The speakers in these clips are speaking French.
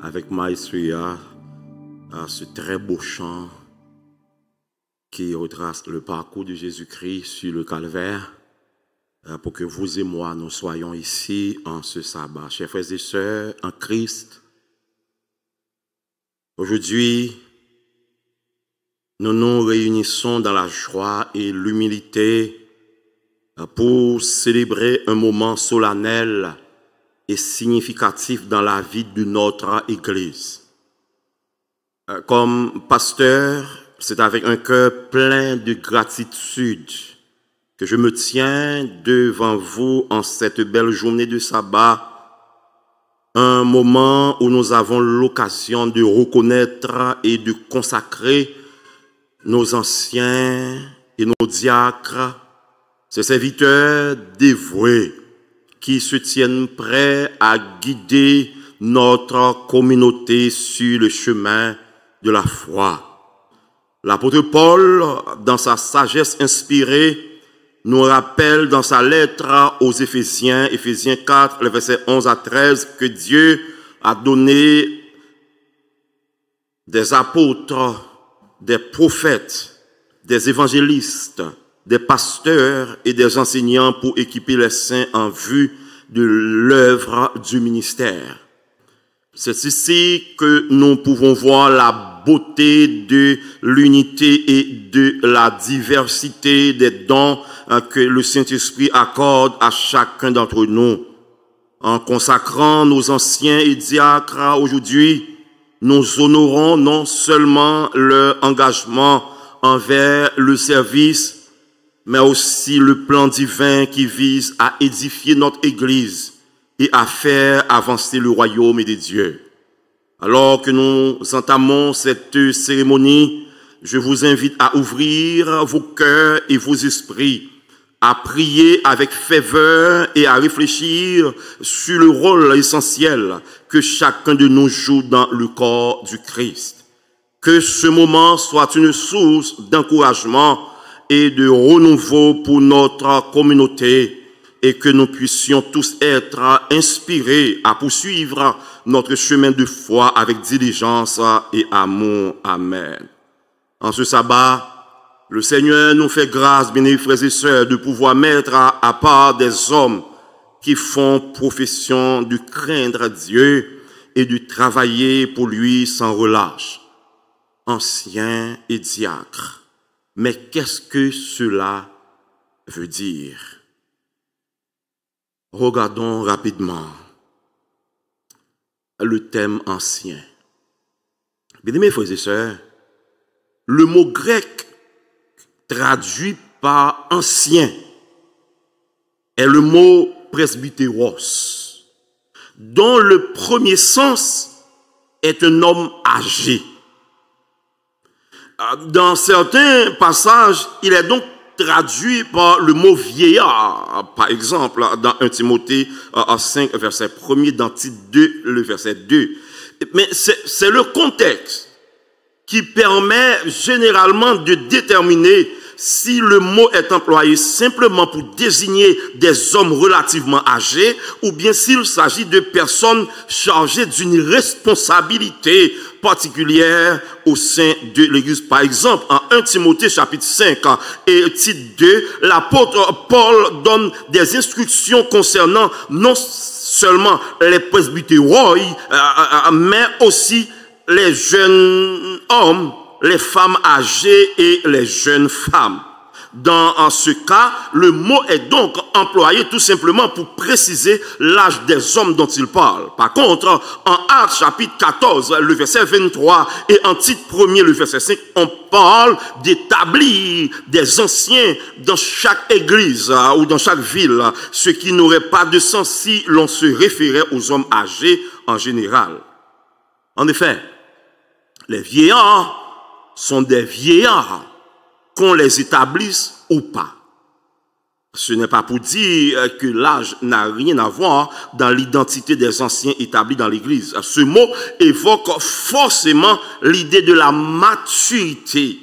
avec Maestria à ce très beau chant qui retrace le parcours de Jésus-Christ sur le calvaire pour que vous et moi nous soyons ici en ce sabbat. Chers frères et sœurs en Christ, aujourd'hui, nous nous réunissons dans la joie et l'humilité pour célébrer un moment solennel et significatif dans la vie de notre Église. Comme pasteur, c'est avec un cœur plein de gratitude que je me tiens devant vous en cette belle journée de sabbat, un moment où nous avons l'occasion de reconnaître et de consacrer nos anciens et nos diacres, ces serviteurs dévoués qui se tiennent prêts à guider notre communauté sur le chemin de la foi. L'apôtre Paul, dans sa sagesse inspirée, nous rappelle dans sa lettre aux Éphésiens, Éphésiens 4, le verset 11 à 13, que Dieu a donné des apôtres, des prophètes, des évangélistes, des pasteurs et des enseignants pour équiper les saints en vue de l'œuvre du ministère. C'est ici que nous pouvons voir la beauté de l'unité et de la diversité des dons que le Saint-Esprit accorde à chacun d'entre nous. En consacrant nos anciens et diacres aujourd'hui, nous honorons non seulement leur engagement envers le service, mais aussi le plan divin qui vise à édifier notre Église et à faire avancer le royaume des dieux. Alors que nous entamons cette cérémonie, je vous invite à ouvrir vos cœurs et vos esprits, à prier avec ferveur et à réfléchir sur le rôle essentiel que chacun de nous joue dans le corps du Christ. Que ce moment soit une source d'encouragement et de renouveau pour notre communauté et que nous puissions tous être inspirés à poursuivre notre chemin de foi avec diligence et amour. Amen. En ce sabbat, le Seigneur nous fait grâce, bien frères et sœurs, de pouvoir mettre à part des hommes qui font profession de craindre Dieu et de travailler pour lui sans relâche. Anciens et diacres. Mais qu'est-ce que cela veut dire? Regardons rapidement le thème ancien. Bien-aimés frères et sœurs, le mot grec traduit par ancien est le mot presbytéros, dont le premier sens est un homme âgé. Dans certains passages, il est donc traduit par le mot vieillard. Par exemple, dans 1 Timothée 5, verset 1er, dans Tite 2, le verset 2. Mais c'est le contexte qui permet généralement de déterminer si le mot est employé simplement pour désigner des hommes relativement âgés ou bien s'il s'agit de personnes chargées d'une responsabilité particulière au sein de l'Église. Par exemple, en 1 Timothée chapitre 5 et Tite 2, l'apôtre Paul donne des instructions concernant non seulement les presbytéroi, mais aussi les jeunes hommes, les femmes âgées et les jeunes femmes. Dans ce cas, le mot est donc employé tout simplement pour préciser l'âge des hommes dont il parle. Par contre, en Actes chapitre 14, le verset 23 et en Tite 1er, le verset 5, on parle d'établir des anciens dans chaque église ou dans chaque ville, ce qui n'aurait pas de sens si l'on se référait aux hommes âgés en général. En effet, les vieillards sont des vieillards, qu'on les établisse ou pas. Ce n'est pas pour dire que l'âge n'a rien à voir dans l'identité des anciens établis dans l'Église. Ce mot évoque forcément l'idée de la maturité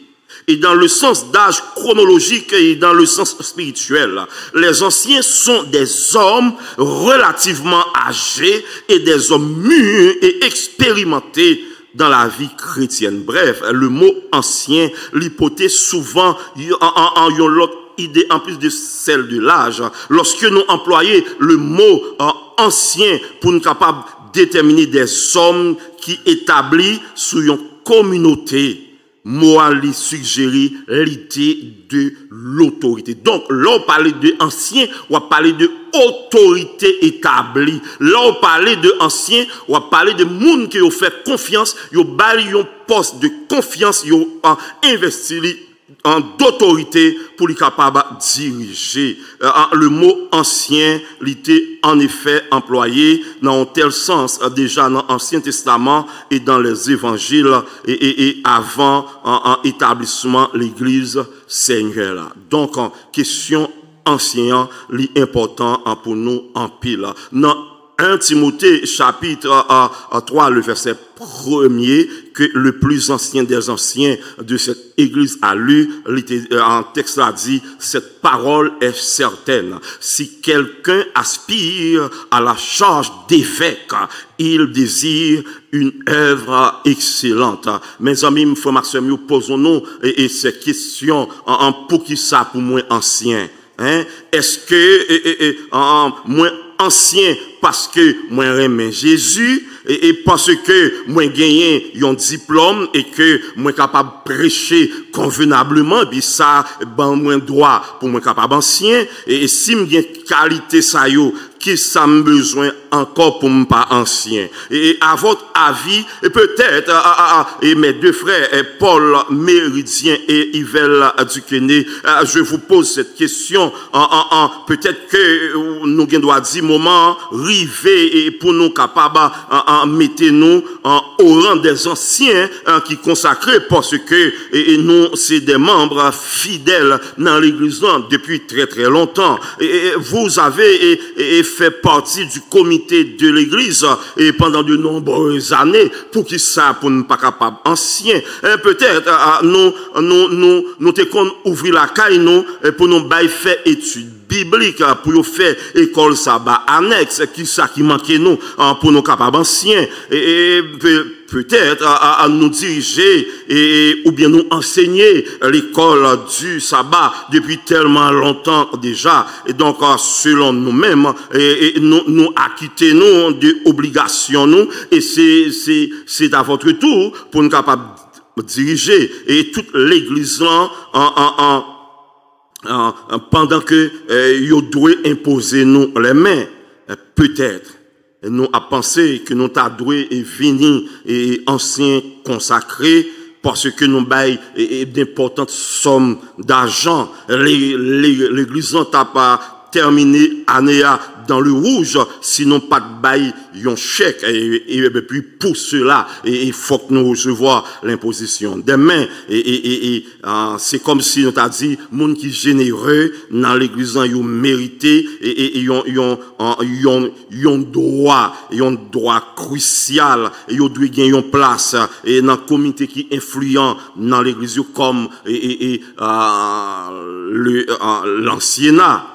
Et dans le sens d'âge chronologique et dans le sens spirituel, les anciens sont des hommes relativement âgés et des hommes mûrs et expérimentés dans la vie chrétienne. Bref, le mot ancien, l'hypothèse souvent en l'autre idée en plus de celle de l'âge. Lorsque nous employons le mot ancien pour nous capables de déterminer des hommes qui établis sur une communauté, moi, lui suggérer l'idée de l'autorité. Donc, là, on parle de ancien, on va parler de autorité établie. Là, on parle de ancien, on va parler de monde qui ont fait confiance, ils ont bâti un poste de confiance, ils ont investi en d'autorité pour les capables de diriger. Le mot ancien, il était en effet employé dans un tel sens déjà dans l'Ancien Testament et dans les évangiles et avant en établissement l'église Seigneur. Donc, en question ancien, l'important pour nous en pile. Dans 1 Timothée chapitre 3, le verset 1er, que le plus ancien des anciens de cette église a lu, en texte a dit, cette parole est certaine. Si quelqu'un aspire à la charge d'évêque, il désire une œuvre excellente. Mes amis, frères, ma soeur, posons-nous ces questions pour qui ça pour moi ancien. Hein? Est-ce que moi ancien parce que moi j'aime Jésus et parce que moi gagné un diplôme et que moi capable de prêcher convenablement, puis ça ben moi droit pour moi capable ancien et si me gagne qualité ça yo qui ça me besoin encore pour me pas ancien. Et à votre avis, et peut-être, et mes deux frères, Paul Méridien et Yvel Duquesne, je vous pose cette question, peut-être que nous devons dire moment, river et pour nous capables, mettez-nous au rang des anciens qui consacrés parce que nous, c'est des membres fidèles dans l'église depuis très très longtemps. Et vous avez fait partie du comité de l'église et pendant de nombreuses années pour qui ça pour ne pas capable ancien peut-être nous te qu'on ouvrir la caille nous pour nous bailler faire études bibliques pour faire école sabbat annexe qui ça qui manquait nous pour nous capables anciens et peut-être à nous diriger ou bien nous enseigner l'école du sabbat depuis tellement longtemps déjà et donc selon nous-mêmes et nous acquitter nous de obligations nous et c'est à votre tour pour nous capables de diriger et toute l'église pendant que yo doit imposer nous les mains peut-être nous a pensé que nous t'a doué et fini et ancien consacré parce que nous bail d'importantes sommes d'argent l'église n'a pas terminé année dans le rouge, sinon pas de bail, un chèque, et puis pour cela, il faut que nous recevions l'imposition. Demain, c'est comme si nous t'a dit, monde qui généreux, dans l'église, ils ont mérité, et ils ont droit crucial, et ils doivent gagner une place, et dans le comité qui est influent dans l'église, comme, l'anciennat.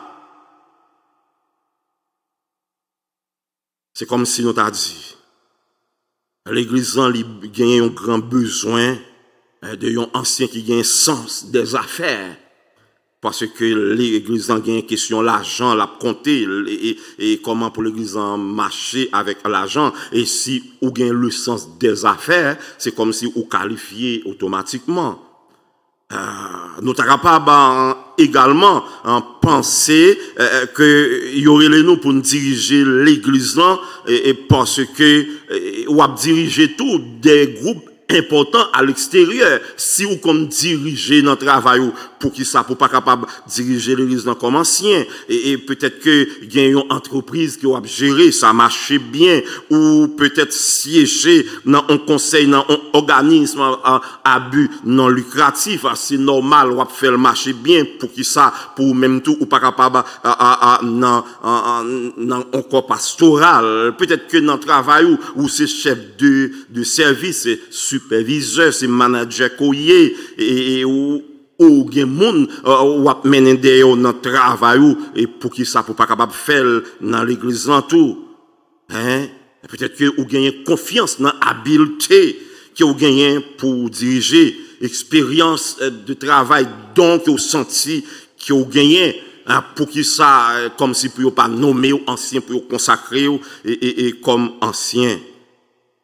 C'est comme si nous t'a dit, l'église a un grand besoin de un ancien qui gagne sens des affaires. Parce que l'église a une question l'argent, la compter, et comment pour l'église marcher avec l'argent. Et si vous gagnez le sens des affaires, c'est comme si vous qualifiez automatiquement. Nous sommes capables également penser que y aurait les nous pour nous diriger l'église là et parce que ou diriger tout des groupes important à l'extérieur. Si vous comme diriger dans le travail pour qui ça pour pas capable diriger l'église dans comme ancien et peut-être que il y a une entreprise qui va gérer ça marche bien ou peut-être siéger dans un conseil dans un organisme à but non lucratif c'est normal ou faire marcher bien pour qui ça pour même tout ou pas capable dans un corps pastoral peut-être que dans le travail où c'est chef de service c'est superviseur, c'est manager courrier et ou ou gen moun ou ap menen de yo dans travail ou et pour qui ça pour pas capable faire dans l'église là tout hein peut-être que ou gagne confiance dans habileté que ou gagne pour diriger expérience de travail donc au senti que ou gagne pour qui ça comme si pour pas nommer ou ancien pour consacrer et comme ancien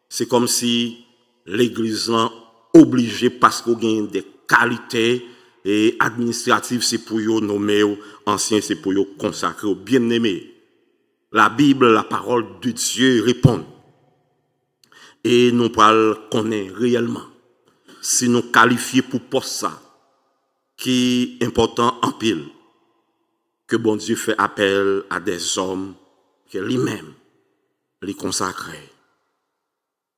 c'est comme si l'église là obligé parce qu'on gagne des qualités et administratives c'est pour yo nommer ancien c'est pour yo consacrer bien aimé la Bible la parole de Dieu répond et nous parle connaît réellement si nous qualifiés pour poste ça qui est important en pile que bon Dieu fait appel à des hommes que lui-même les consacré.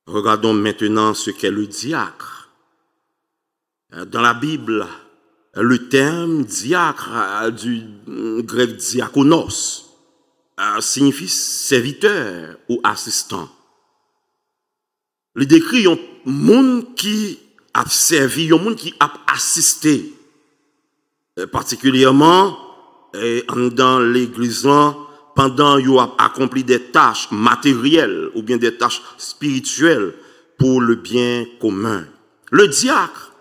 Regardons maintenant ce qu'est le diacre. Dans la Bible, le terme diacre du grec diakonos signifie serviteur ou assistant. Il décrit un monde qui a servi, un monde qui a assisté, particulièrement dans l'église pendant qu'il a accompli des tâches matérielles ou bien des tâches spirituelles pour le bien commun. Le diacre,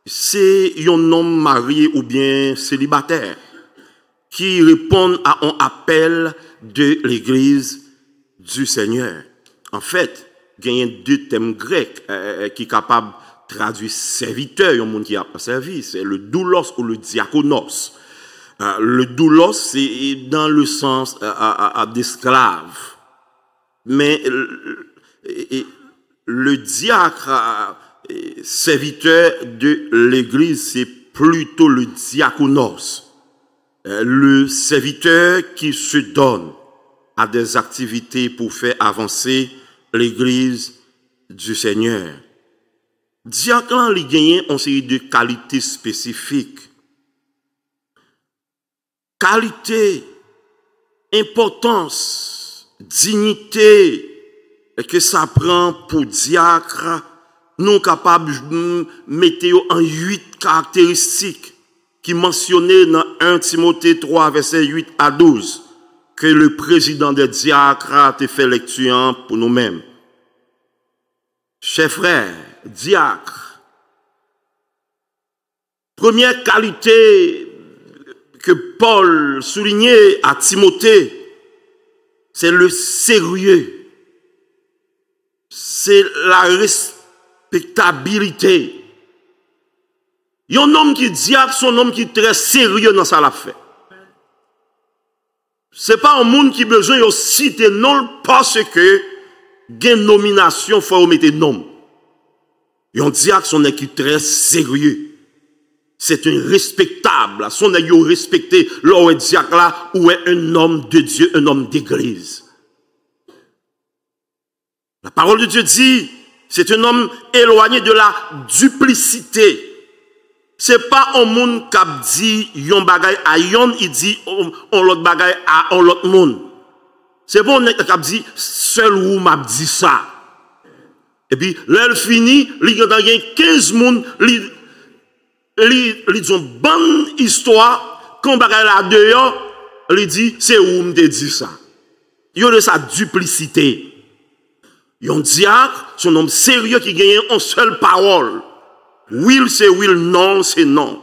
c'est un homme marié ou bien célibataire qui répond à un appel de l'église du Seigneur. En fait, il y a deux thèmes grecs qui sont capables de traduire serviteur, un monde qui a servi, c'est le doulos ou le diakonos. Le doulos, c'est dans le sens d'esclave. Mais le diacre, serviteur de l'église, c'est plutôt le diakonos. Le serviteur qui se donne à des activités pour faire avancer l'église du Seigneur. Diacre, il gagne une série de qualités spécifiques. Qualité, importance, dignité que ça prend pour diacre, nous capables de mettre en 8 caractéristiques qui mentionnées dans 1 Timothée 3, verset 8 à 12, que le président des diacres a fait lecture pour nous-mêmes. Chers frères, diacres, première qualité que Paul soulignait à Timothée, c'est le sérieux, c'est la respectabilité. Il y a un homme qui diacre, c'est un homme qui est très sérieux dans sa fait. Ce n'est pas un monde qui a besoin de citer non parce que il y a une nomination, il faut mettre nom. Il y a un diacre, c'est un homme qui est très sérieux. C'est un respectable. Son ayant respecté l'homme diacre là, ou est un homme de Dieu, un homme d'église. La parole de Dieu dit, c'est un homme éloigné de la duplicité. C'est pas un monde qui dit yon bagay à yon, il dit on l'autre bagay à on l'autre monde. C'est pas un qui dit seul ou m'a dit ça. Et puis l'heure fini, il y a 15 monde, ils ont une bonne histoire, quand bagay là dehors, il dit c'est où me dit ça. Il y a de sa duplicité. Il y a un diacre, son homme sérieux qui gagne en seule parole. Will c'est will, non c'est non.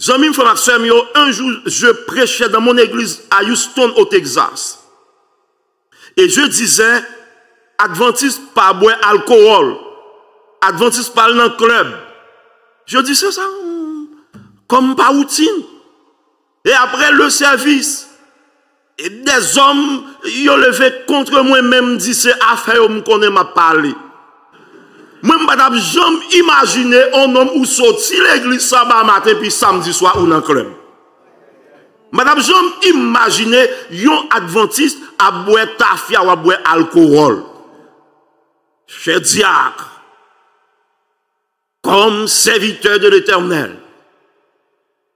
Zami frère Maxime, un jour je prêchais dans mon église à Houston au Texas. Et je disais adventiste pas boire alcool. Adventiste pas dans le club. Je dis c'est ça comme pas routine. Et après le service, et des hommes ils ont levé contre moi-même dit c'est affaire me connaît m'a parlé. Moi madame jamais imaginer un homme ou sorti l'église sabbat matin puis samedi soir ou dans le club. Madame jamais imaginer un adventiste à boire tafia ou à boire alcool. Cher diacre, comme serviteur de l'Éternel,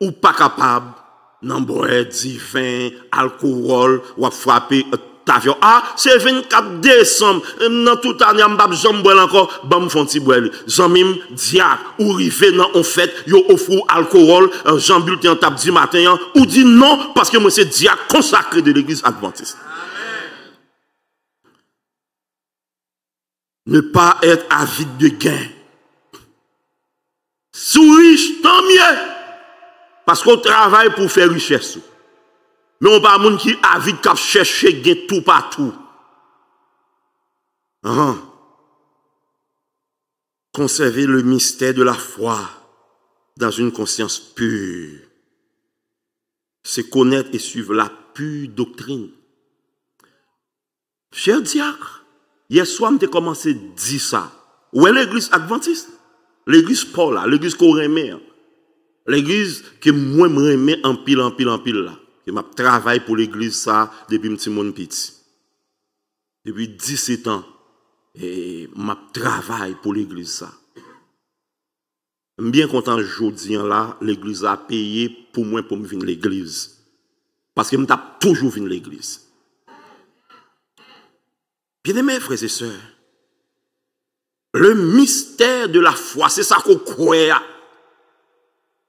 ou pas capable d'en boire du vin, alcool, ou à frapper avion. Ah, c'est 24 décembre, dans toute année, m'bab jambouel encore, bam fonti boel. Jamim diak, ou rive nan on fête, yo offre alcool, Jean bulletin tap du matin, ou dit non, parce que moi c'est diak consacré de l'église adventiste. Ne pas être avide de gain. Sous riche, tant mieux. Parce qu'on travaille pour faire richesse. Mais on pas moun qui avide qui cherche gain tout partout. Conserver le mystère de la foi dans une conscience pure. C'est connaître et suivre la pure doctrine. Cher diacre, hier soir, je commencé à dire ça. Où est l'église adventiste? L'église Paul, là, l'église qu'on remet. L'église que moi, je remets en pile là. Je travaille pour l'église ça depuis petit mon petit. Depuis 17 ans, et je travaille pour l'église ça. Je suis bien content aujourd'hui là, l'église a payé pour moi pour me venir l'église. Parce que je tape toujours venir l'église. Bien-aimés frères et sœurs, le mystère de la foi, c'est ça qu'on croit.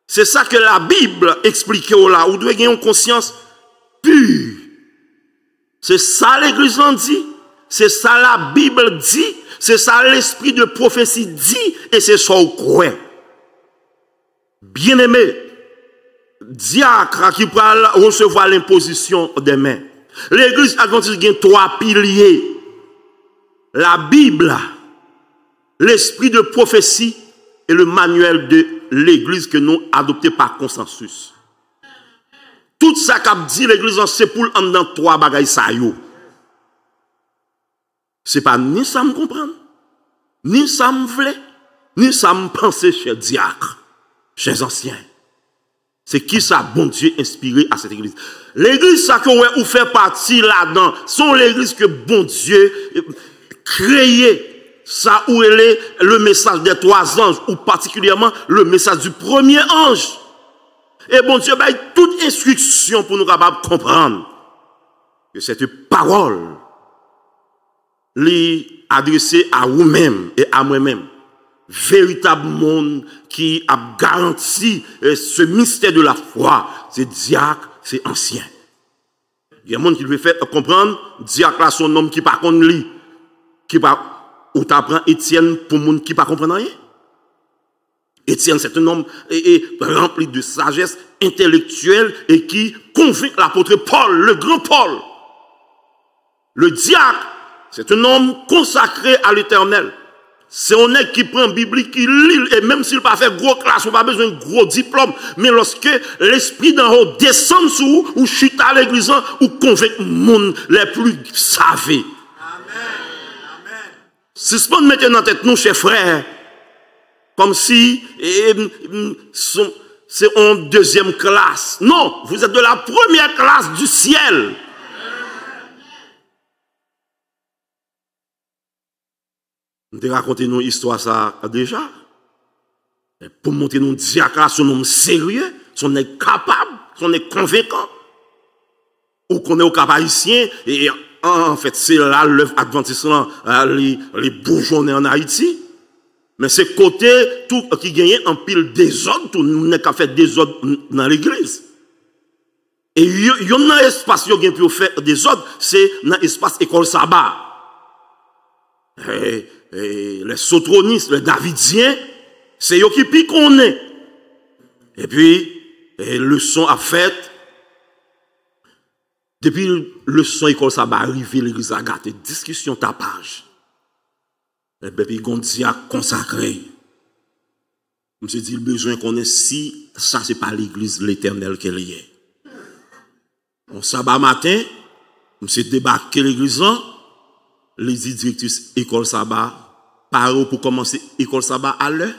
C'est ça que la Bible explique là. Vous devez avoir une conscience pure. C'est ça l'église en dit. C'est ça la Bible dit. C'est ça l'esprit de prophétie dit. Et c'est ça qu'on croit. Bien-aimé, diacre qui peut recevoir l'imposition des mains. L'église adventiste a 3 piliers. La Bible, l'esprit de prophétie et le manuel de l'église que nous adopté par consensus. Tout ça qu'a dit l'église, c'est pour en dans 3 bagailles ça yo. C'est pas ni ça me comprendre, ni ça me vle, ni ça me penser, chers diacres, chers anciens. C'est qui ça, bon Dieu, inspiré à cette église. L'église, ça que vous fait partie là-dedans, sont l'église que bon Dieu créé. Ça où est le message des 3 anges, ou particulièrement le message du premier ange. Et bon Dieu, toute instruction pour nous capables de comprendre que cette parole est adressée à vous-même et à moi-même. Véritable monde qui a garanti ce mystère de la foi. C'est diacre, c'est ancien. Il y a un monde qui veut faire comprendre, diacre là, son homme qui par contre lit, qui par ou t'apprends Étienne pour moun qui pas comprendre rien. Étienne, c'est un homme rempli de sagesse intellectuelle et qui convainc l'apôtre Paul, le grand Paul. Le diacre, c'est un homme consacré à l'Éternel. C'est un homme qui prend la Bible, qui lit, et même s'il n'a pas fait gros classe, on n'a pas besoin de gros diplôme, mais lorsque l'esprit d'en haut descend sur vous, ou chute à l'église, ou convainc le monde les plus savés. Si ce qu'on mette dans tête nous, chers frères, comme si c'est en 2e classe. Non, vous êtes de la 1re classe du ciel. Nous te raconter nos histoires ça déjà. Pour montrer nos diacres, son homme sérieux, son est capable, son est convaincant. Ou qu'on est au cap haïtien et en fait, c'est là l'œuvre adventiste, les bourgeonnés en Haïti. Mais c'est côté tout qui gagne en pile désordre, tout nous n'a qu'à faire désordre dans l'église. Et il y a un espace qui a pour faire désordre, c'est dans l'espace école sabbat. Et les sotronistes, les davidiens, c'est eux qui piquent on est. Et puis, leçon à fait. Depuis le son école ça va arriver, l'église a gâté, discussion tapage. Et puis, il y a un diacre consacré. Je me suis dit, le besoin qu'on ait si, ça, c'est pas l'église l'éternel qu'elle y est. On sabbat matin, je me suis débarqué l'église, les directrices école sabbat, par pour commencer école sabbat à l'heure,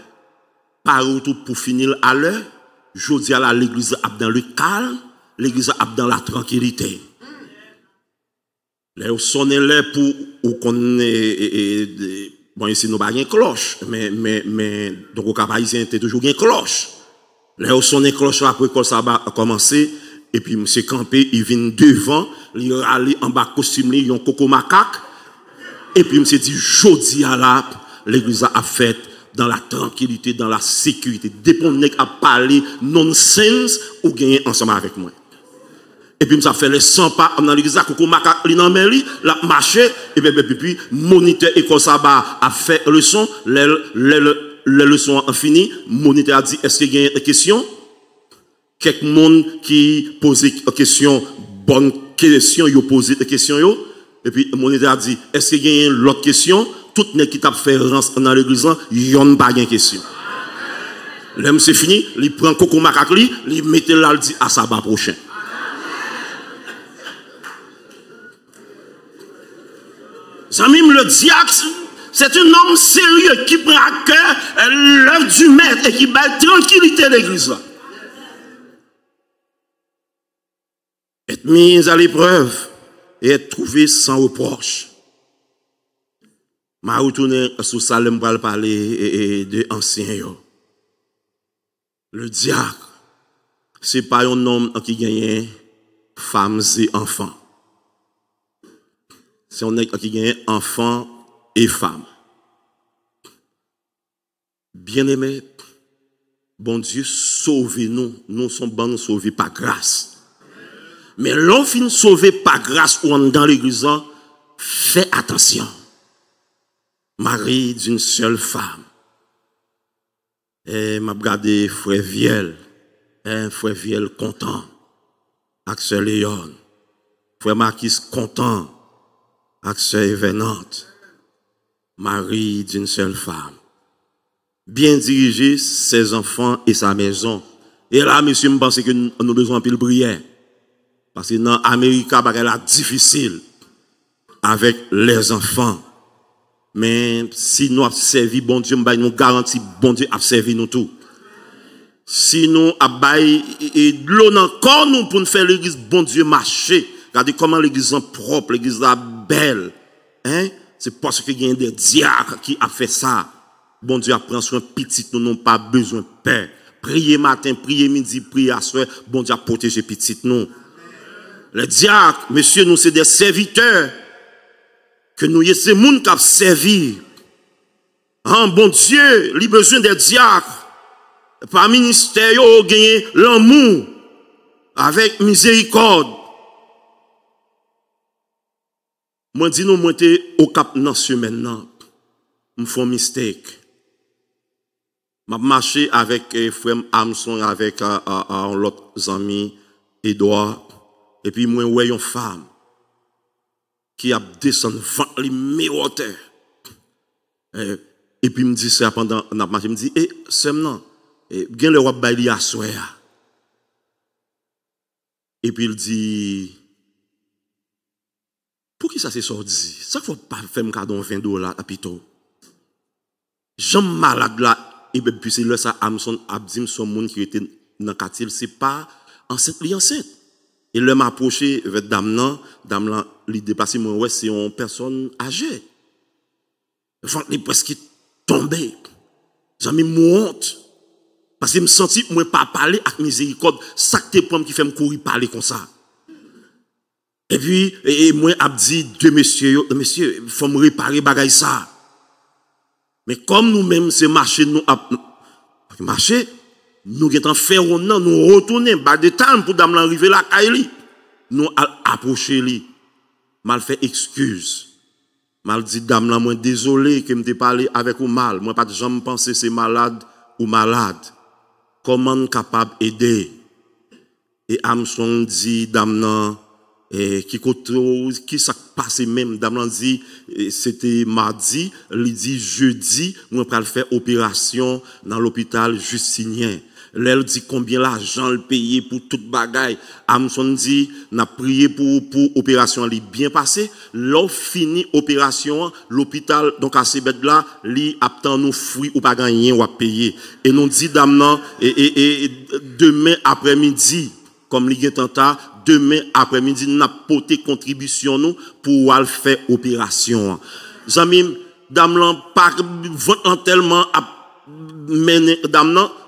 par pour finir à l'heure. Je dis à l'église dans le calme, l'église dans la tranquillité. Là, on sonne là pour qu'on ait, bon, ici, nous n'avons pas de cloche, mais, donc, au Cap haïtien, il y a toujours une cloche. Là, on sonne cloche là pour l'école sabbat a commencé, Et puis, monsieur campé, il vient devant, il allé en bas costume, il y a un coco macaque. Et puis, monsieur dit, jodi à la, l'église a fait dans la tranquillité, dans la sécurité. Dépendez à parler nonsense ou gagner ensemble avec moi. Et puis, ça fait les 100 pas dans l'église, coco macaque, il dans la marché, et puis, moniteur école sabbat a fait leçon, les leçons ont fini, moniteur a dit, est-ce qu'il y a des questions? Quelques monde qui pose des questions, bonne question, ils posent des questions, et puis, moniteur a dit, est-ce qu'il y a l'autre question? Tout le monde qui t'a fait rance dans l'église, il n'y a pas de question. L'homme c'est fini, il prend coco macaque, il met là, il dit à sabbat prochain. Zamim le diacre, c'est un homme sérieux qui prend à cœur l'œuvre du maître et qui bat tranquillité l'église. Être mis à l'épreuve et être trouvé sans reproche. Je retourne sur Salem pour parler de anciens. Le diacre, ce n'est pas un homme qui gagne femmes et enfants. C'est un homme qui gagne enfants et femmes. Bien-aimés, bon Dieu, sauvez-nous. Nous sommes bons sauvés par grâce. Mais l'enfant sauvé par grâce ou dans l'église, fais attention. Mari d'une seule femme. Et m'a regardé frère Viel. Frère Viel content. Axel Léon. Frère Marquis content. Axel Venante. Mari d'une seule femme. Bien diriger ses enfants et sa maison. Et là, monsieur, je pense que nous avons besoin de pile prière. Parce que dans l'Amérique, c'est difficile avec les enfants. Mais si nous avons servi, bon Dieu, nous garantit, bon Dieu a servi nous tout. Si nous avons de l'eau encore nous pour nous faire l'église, bon Dieu, marcher. Regardez comment l'église est propre, l'église est belle. Hein? C'est parce qu'il y a des diacres qui ont fait ça. Bon Dieu apprend soin petit, nous n'avons pas besoin de paix. Priez matin, priez midi, priez à soir. Bon Dieu a protégé petit nous. Les diacres, messieurs, nous c'est des serviteurs. Que nous y ces gens qui ont servi. Ah, bon Dieu, il a besoin des diacres. Par ministère, il a gagné l'amour avec miséricorde. Moi, dis nous, moi, au cap dans ce maintenant. Je fais un mistake. Je marché avec frère Armstrong, avec l'autre ami, Edouard. Et puis, moi, ouais, une femme qui a descendu ventre les méroteur. Et puis, me dit ça pendant la marche. Il me dit, c'est maintenant, bien le roi Baili à soi. Et puis, il dit, pour qui ça s'est sorti? Ça, faut pas faire un cadeau $20 à Pito. Jean malade là, et puis c'est là ça, Amson Abdim, son monde qui était dans le quartier, c'est pas enceinte, il est enceinte. Et l'homme m'a approché vers dame là, il dépassé, moi, ouais, c'est une personne âgée. Enfin, il est presque tombé. J'ai mis mon honte. Parce que je me sentis, moi, pas parler avec miséricorde, ça que t'es qui fait me courir parler comme ça. Et puis, moi, j'ai dit, deux messieurs, il faut me réparer bagaille ça. Mais comme nous-mêmes, c'est marché, nous, marché, nous avons fait nous retourner, bas de temps pour dame arriver là, nous approcher lui. Mal fait excuse. Mal dit dame là, moi désolé que me t'ai parlé avec ou mal. Moi pas de jamais penser c'est malade ou malade. Comment capable aider? Et Armstrong dit dame là, qui ça passé même dame là dit c'était mardi, il dit jeudi, moi pour faire opération dans l'hôpital Justinien. L'elle dit combien l'argent le payer pour toute bagaille. Amson dit, n'a prié pour opération li bien passé. L'on fini opération, l'hôpital, donc à ces bêtes là, li attend nous fruits ou pas gagner ou à payer. Et nous dit, dame, et demain après-midi, comme li gen tanta, demain après-midi, n'a porté contribution nous pour aller faire opération. Zamim, dame, pas tellement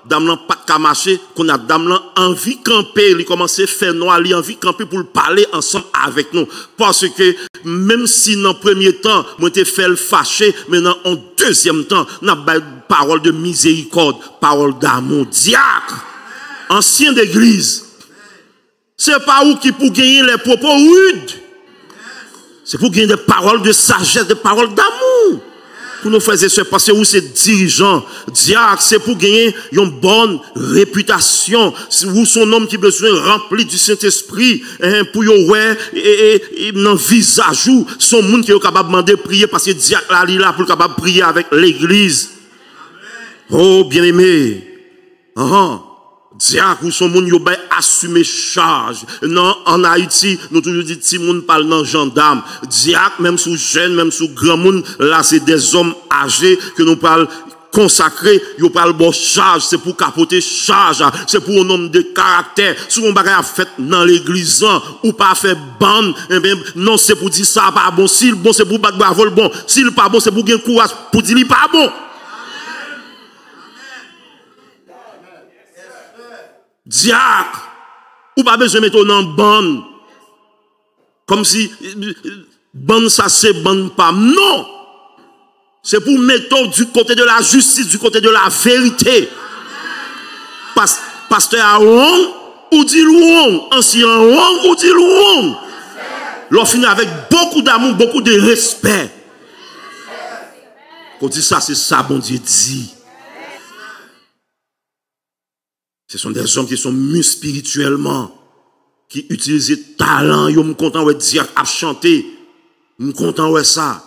dame pas de marcher, qu'on a dame envie camper, il commence à faire noir, il envie camper pour parler ensemble avec nous. Parce que même si dans le premier temps, moi t'ai fait le fâcher, maintenant en deuxième temps, n'a pas parole de miséricorde, parole d'amour, diacre, ancien d'église. C'est pas où qui pour gagner les propos rudes. C'est pour gagner des paroles de sagesse, des paroles d'amour. Pour nous faire ce parce que vous c'est dirigeant, diacre, c'est pour gagner une bonne réputation. Vous son homme qui besoin rempli du Saint-Esprit, pour yo ouais et dans visage ou son monde qui est capable de demander prier parce que diacre là il là pour capable prier avec l'église. Oh bien-aimé. Diacre ou son monde yo bay assumer charge. Non, en Haïti, nous toujours dit ti moun parle nan gendarme. Diacre même sous jeune, même sous grand monde, là c'est des hommes âgés que nous parle consacré, yo parle bon charge, c'est pour capoter charge, c'est pour un homme de caractère. Souvent bagay a fait dans l'église ou pas faire bande, eh bien non, c'est pour dire ça pas bon, s'il bon c'est pour battre bravo bon, s'il pas bon c'est pour gagner courage pour dire il pas bon. Diacre, ou pas besoin de mettre dans bande, comme si bande ça c'est bande pas. Non, c'est pour mettre du côté de la justice, du côté de la vérité. Pasteur Aaron, ou dit Louon, ancien Aaron, ou dit Louon. L'on finit avec beaucoup d'amour, beaucoup de respect. Quand on dit ça, c'est ça, bon Dieu dit. Ce sont des hommes qui sont mieux spirituellement, qui utilisent talent. Yo me content de dire à chanter, me content de ça.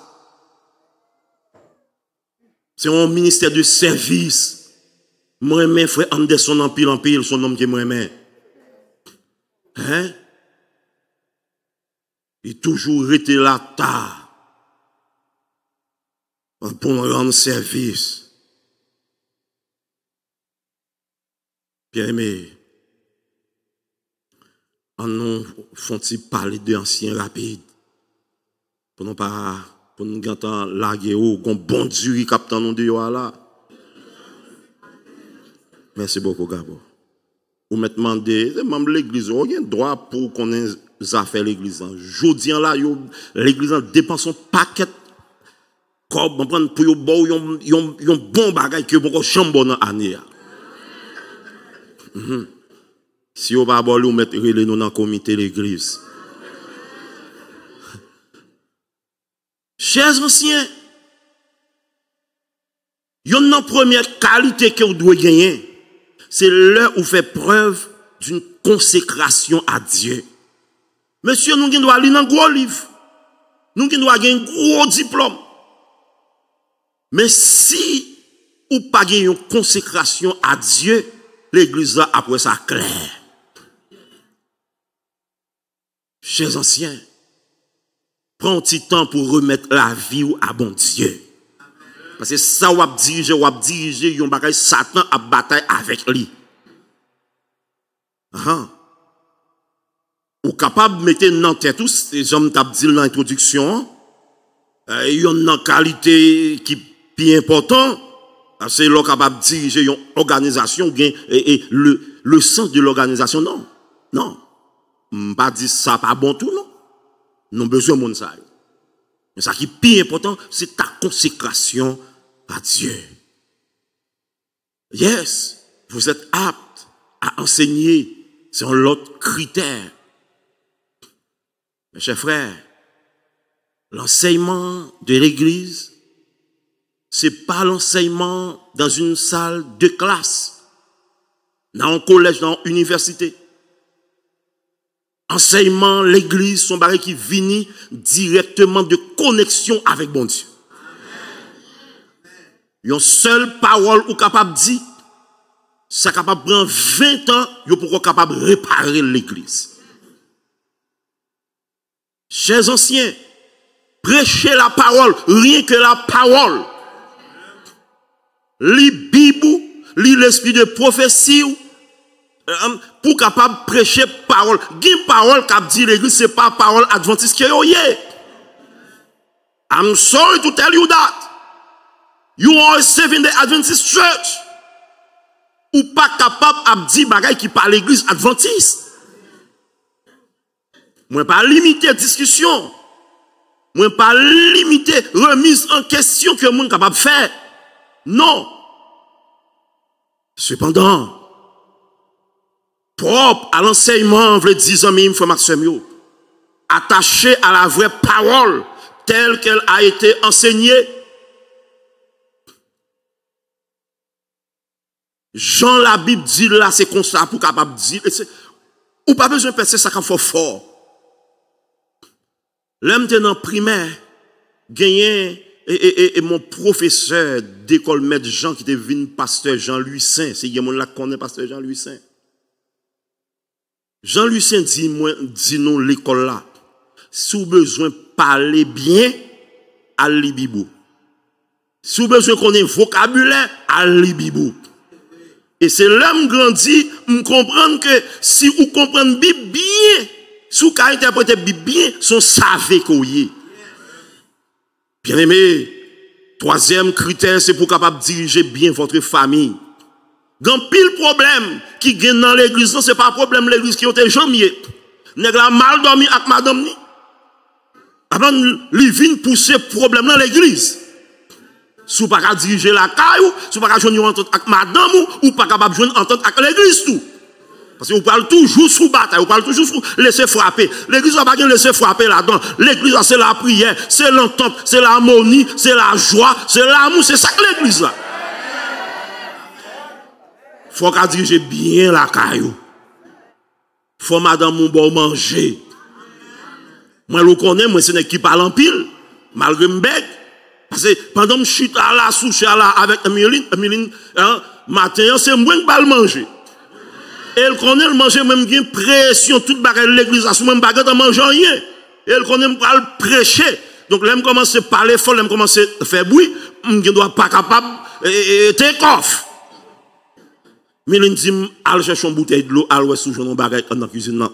C'est un ministère de service. Moi même frère Anderson en pile, son homme qui moi même. Hein? Il toujours été là tard pour me rendre service. Bien-aimé, en nous font-ils parler d'anciens rapides pour nous pas pour nous gantan larguer ou gon bon Dieu qui capte nous de là. Merci beaucoup Gabo. Ou me demander membre l'église, on a droit pour qu'on ait affaires l'église. Jodi là l'église dépense un paquet comme on prend pour yo bon bagage que bon chambre dans année. Si on va avoir nous mettre nous dans le comité de l'église. Chers anciens, une première qualité que vous devez gagner, c'est l'heure où fait preuve d'une consécration à Dieu. Monsieur, nous devons aller dans un gros livre. Nous devons avoir un gros diplôme. Mais si vous n'avez pas une consécration à Dieu, l'église là, après ça, clair. Chers anciens, prends un petit temps pour remettre la vie à bon Dieu. Parce que ça, on va diriger, on va Satan à bataille avec lui. Ou capable de mettre dans tête tous, les hommes t'ont dit dans l'introduction, il y a une qualité qui est importante. C'est là capable de diriger une organisation et le sens de l'organisation, non. Non. Je ne pas dire ça pas bon tout, non. Nous avons besoin de monde ça. Mais ce qui est plus important, c'est ta consécration à Dieu. Yes, vous êtes apte à enseigner. C'est un autre critère. Mes chers frères, l'enseignement de l'église, c'est pas l'enseignement dans une salle de classe, dans un collège, dans une université. Enseignement, l'église, son baril qui vient directement de connexion avec bon Dieu. Une seule parole ou capable de dire, ça capable de prendre 20 ans, vous pourrez capable de réparer l'église. Chers anciens, prêchez la parole, rien que la parole. Lis Bible, lis l'esprit de prophétie, pour capable de prêcher parole. Une parole qu'a dit l'église, c'est pas parole adventiste qui est. I'm sorry to tell you that. You are serving the Adventist church. Ou pas capable de dire bagay qui par l'église adventiste. Moi pas limiter discussion. Moi pas limiter remise en question que monde capable de faire. Non. Cependant, propre à l'enseignement, veut dire amis, frère Maxime, attaché à la vraie parole telle qu'elle a été enseignée. Jean la Bible dit là, c'est comme ça pour capable dire. Ou pas besoin de passer ça quand faut fort. L'homme dans primaire, gagné et mon professeur d'école maître Jean qui était venu pasteur Jean-Louis Saint, c'est quelqu'un là connaît pasteur Jean-Louis Saint. Jean-Louis Saint dit nous l'école là. Si vous besoin de parler bien, à l'ibibou. Si vous besoin qu'on ait vocabulaire, à l'ibibou. Et c'est l'homme grandi, me comprendre que si vous comprenez Bible bien, si vous interprétez Bible bien, son savez qu'on y est. Bien aimé, troisième critère, c'est pour capable diriger bien votre famille. Grand pile problème qui gagne dans l'église, ce n'est pas un problème l'église qui ont jamais. Nèg la mal dormi avec madame ni. Avant li vinn pousser problème dans l'église. Si vous pas capable diriger la caille, si vous pas capable joindre entente avec madame ou pas capable joindre entente avec l'église tout. Parce que vous parlez toujours sous bataille, vous parlez toujours sous laisser frapper. L'église va pas laisser frapper là-dedans. L'église c'est la prière, c'est l'entente, c'est l'harmonie, c'est la joie, c'est l'amour, c'est ça que l'église là. Faut qu'à diriger bien la caillou. Faut madame mon bon manger. Moi je connais, moi c'est n'est qui parle en pile, malgré m'beg. Parce que pendant que je suis à la souche là avec Emeline, matin c'est moi qui parle manger. Elle connaît le manger même qui pression toute bagarre l'église, à ce même bagarre en mangeant rien. Elle connaît me parle prêcher. Donc là me commence à parler fort, là me commence à faire bruit, je dois pas capable take off. Mais il dit, allez chercher une bouteille de l'eau, allez sous une baguette dans la cuisine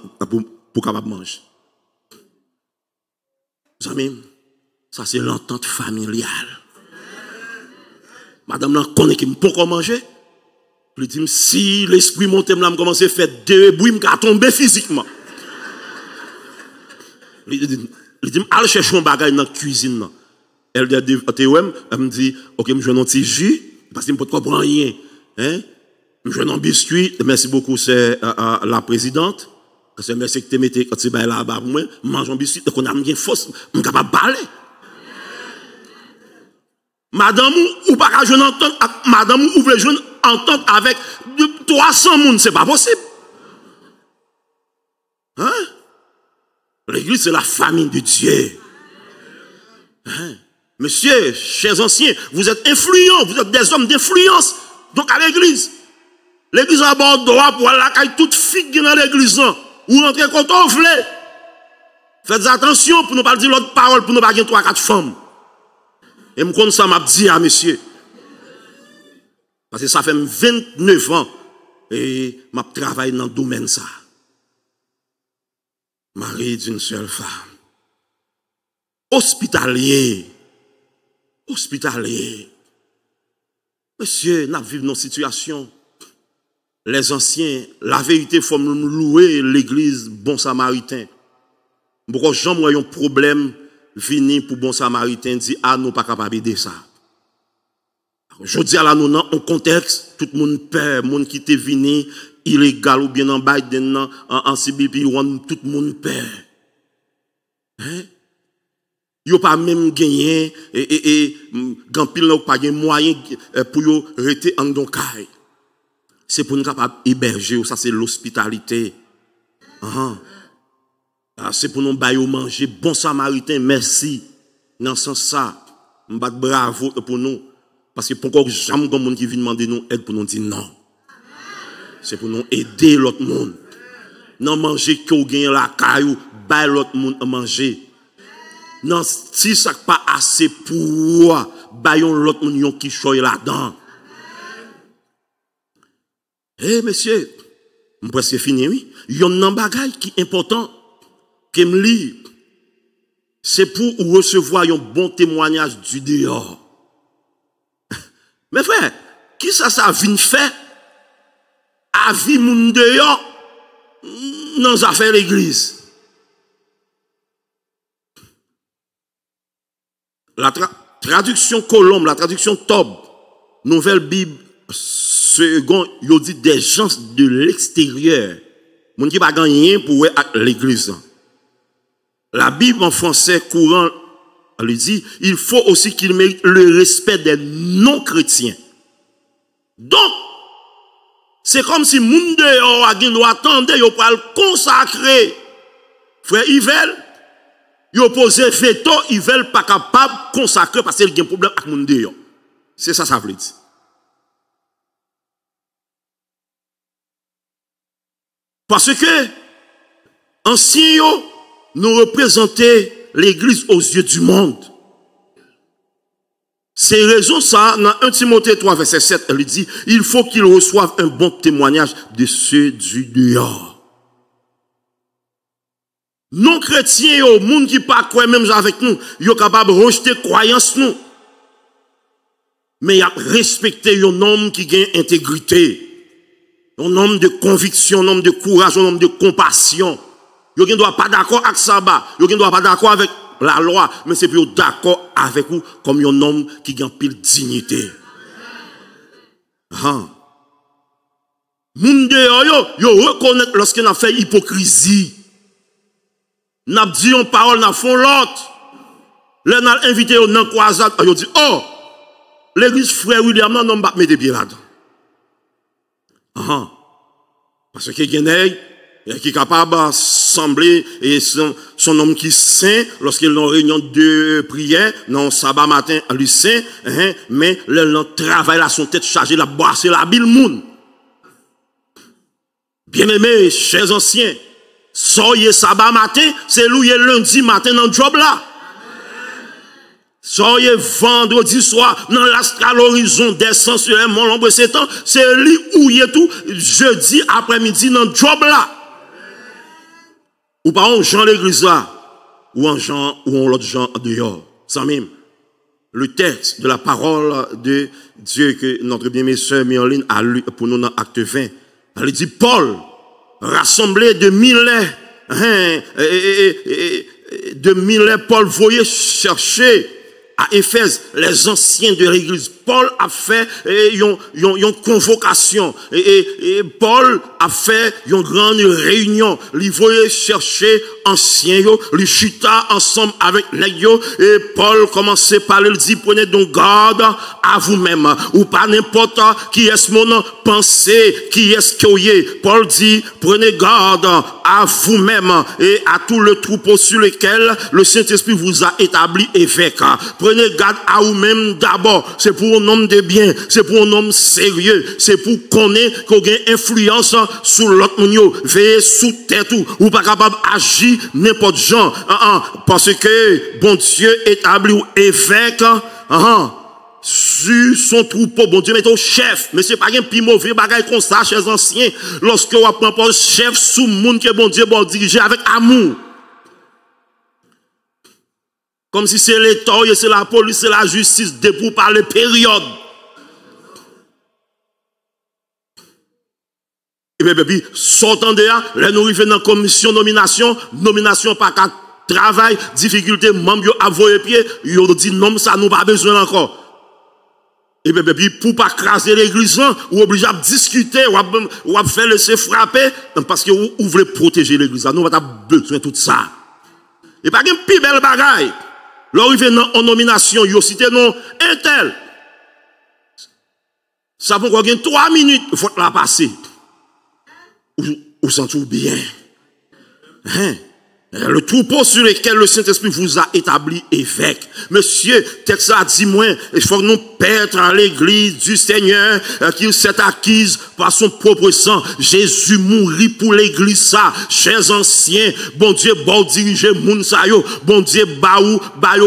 pour capable manger. Vous savez, ça c'est l'entente familiale. Madame là connaît qui me peut manger. Je dis, si l'esprit monte, là me commence à faire deux bruits, me tomber physiquement. Il dit, allez chercher une baguette dans la cuisine. Elle me dit, ok, je vais un petit jus, parce que je ne peux pas comprendre rien. Hein? Je vais un biscuit, merci beaucoup, c'est la présidente. C'est merci que tu mettez quand tu es là-bas pour moi, mange un biscuit, donc on a une force, on est capable de parler. Madame, ou pas qu'à jouer une entente, madame, ou voulez jouer une entente avec 300 personnes, c'est pas possible. Hein? L'église, c'est la famille de Dieu. Hein? Monsieur, chers anciens, vous êtes influents, vous êtes des hommes d'influence. Donc à l'église, l'église a bord droit pour la caille toute fille dans l'église. Ou rentrer quand on veut. Faites attention pour ne pas dire l'autre parole, pour ne pas dire 3-4 femmes. Et me ça m'a dit à monsieur. Parce que ça fait 29 ans et m'a travaillé dans le domaine ça. Mari d'une seule femme. Hospitalier. Hospitalier. Monsieur, nous vivons dans une situation. Les anciens, la vérité, il faut nous louer l'église bon samaritain. Pourquoi jamais un problème venir pour bon samaritain dit ah nous pas capable d'aider ça. Je dis à la nous dans un contexte tout le monde perd, monde qui était venu illégal ou bien en Biden en CBP tout le monde perd. Hein? Yo pas même gagné et grand pile n'a pas gagné moyen pour yo rester en donkai. C'est pour nous capable héberger, ça c'est l'hospitalité. C'est pour nous bailler manger. Bon samaritain, merci. Dans ce sens ça, on bat bravo pour nous. Parce que pourquoi jamais comme monde qui vient demander nous aide pour nous dire non. C'est pour nous aider l'autre monde. Non manger que gagne la caillou, bailler l'autre monde à manger. Non si ça pas assez pour baillons l'autre monde qui choye là-dedans. Eh monsieur, je presque fini oui. Yon un bagay qui est important. Que me lit, c'est pour recevoir un bon témoignage du dehors. Mais frère, qui ça vient faire à vie moun dehors dans les affaires de l'église? La traduction Colombe, la traduction Tob, Nouvelle Bible, second, il dit des gens de l'extérieur. Moun qui pas gagné pour l'église. La Bible en français courant, elle dit, il faut aussi qu'il mérite le respect des non-chrétiens. Donc, c'est comme si moun dehors a doit attendre, yo pral consacrer. Frère Yvel, yo posé veto, Yvel pas capable de consacrer parce qu'il y a un problème avec moun dehors. C'est ça veut dire. Parce que, anciens, nous représentaient l'église aux yeux du monde. C'est raison ça, dans 1 Timothée 3, verset 7, elle dit, il faut qu'ils reçoivent un bon témoignage de ceux du dehors. Non chrétiens, au monde qui pas croit même avec nous, ils sont capables de rejeter croyance nous. Mais il a respecté un homme qui gagne intégrité. Un homme de conviction, un homme de courage, un homme de compassion. Yo ne doit pas d'accord avec ça, yo ne doit pas d'accord avec la loi, mais c'est plus d'accord avec vous comme un homme qui gagne pile dignité. Moun dehors yo reconnaît lorsqu'on a fait hypocrisie. N'a dit une parole, n'a font l'autre. Là n'a invité au nan croisade, yo dit oh, l'église frère William non pas mettre pied là-dedans. Parce que Genègue qui est capable d'assembler et son homme qui saint lorsqu'il est en réunion de prière, non sabbat matin, lui saint, mais le travail là, son tête chargée, la boisse, la bille moun. Bien-aimés, chers anciens, soyez sabbat matin, c'est loué lundi matin dans le job là. Soyez vendredi soir, dans l'astral horizon, descend sur un mont l'ombre s'étend, c'est lui où y est tout, jeudi après-midi dans le job là. Ou pas en Jean l'église là, ou en Jean, ou en l'autre Jean dehors. Ça même, le texte de la parole de Dieu que notre bien-aimée sœur mis en ligne a lu pour nous dans Acte 20. Elle dit, Paul, rassemblé de mille, Paul voyait chercher à Éphèse les anciens de l'église. Paul a fait une convocation et Paul a fait une grande réunion. Il voulait chercher anciens, il chuta ensemble avec les yo et Paul commençait par lui dire prenez donc garde à vous-même ou pas n'importe qui est mon nom, pensez qui est-ce que vous êtes. Paul dit prenez garde à vous-même et à tout le troupeau sur lequel le Saint-Esprit vous a établi évêque. Prenez garde à vous-même d'abord, c'est pour un homme de bien, c'est pour un homme sérieux, c'est pour connaître qu'on a influence sur l'autre monde, veillez sous tête ou pas capable d'agir n'importe genre, parce que bon Dieu établi ou évêque, sur son troupeau, bon Dieu met au chef, mais c'est pas un plus mauvais bagage comme ça, chers anciens, lorsque on prend pas chef sous le monde que bon Dieu va diriger avec amour. Comme si c'est l'État, c'est la police, c'est la justice, debout par les périodes. Et bien, puis, sortant de là, là, nous arrivons dans la commission nomination par qu'à travail, difficulté, membre à voyer pied, ils ont dit non, ça nous pas besoin encore. Et bien, puis, pour pas craser l'église, ou obligé à discuter, ou à faire laisser frapper, parce que vous voulez protéger l'église, nous avons besoin de tout ça. Et pas une plus belle bagaille. L'arrivée en nomination, il y a cité non, un tel. Ça peut qu'on gagne 3 minutes, il faut la passer. Ou s'en trouve bien. Le troupeau sur lequel le Saint-Esprit vous a établi évêque. Monsieur, texte a dit moi, il faut que nous perdre à l'église du Seigneur qu'il s'est acquise par son propre sang. Jésus mourit pour l'église ça. Chers anciens, bon Dieu, bon diriger moun sa yo. Bon Dieu, baou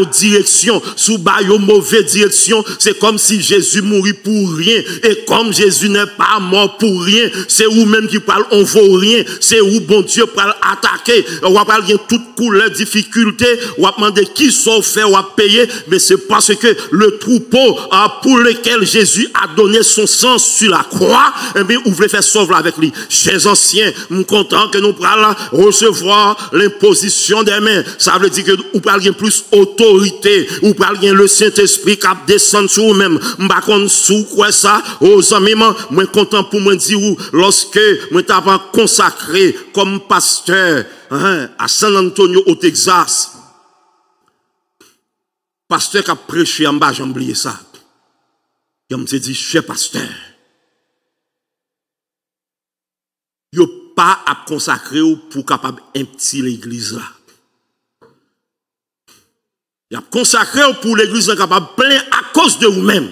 direction. Sous baou mauvaise direction, c'est comme si Jésus mourit pour rien. Et comme Jésus n'est pas mort pour rien, c'est vous même qui parle, on vaut rien. C'est où bon Dieu parle attaquer. On va parler toute couleur difficulté, on va demander qui sont fait, on va payer, mais c'est parce que le troupeau gloire pour lesquelles Jésus a donné son sang sur la croix, eh bien, vous voulez faire sauver avec lui. Chers anciens, nous sommes contents que nous pourrons recevoir l'imposition des mains. Ça veut dire que vous parlez plus autorité, vous parlez le Saint-Esprit qui descend sur vous-même. M'pa kon sou quoi ça, aux amis, moi content pour moi dire lorsque moi t'avais consacré comme pasteur à San Antonio au Texas. Pasteur qui a prêché en bas, j'ai oublié ça. Il me dit, cher pasteur, il n'y a pas à consacrer pour capable un petit l'église là. Il a consacré pour l'église là capable plein à cause de vous-même.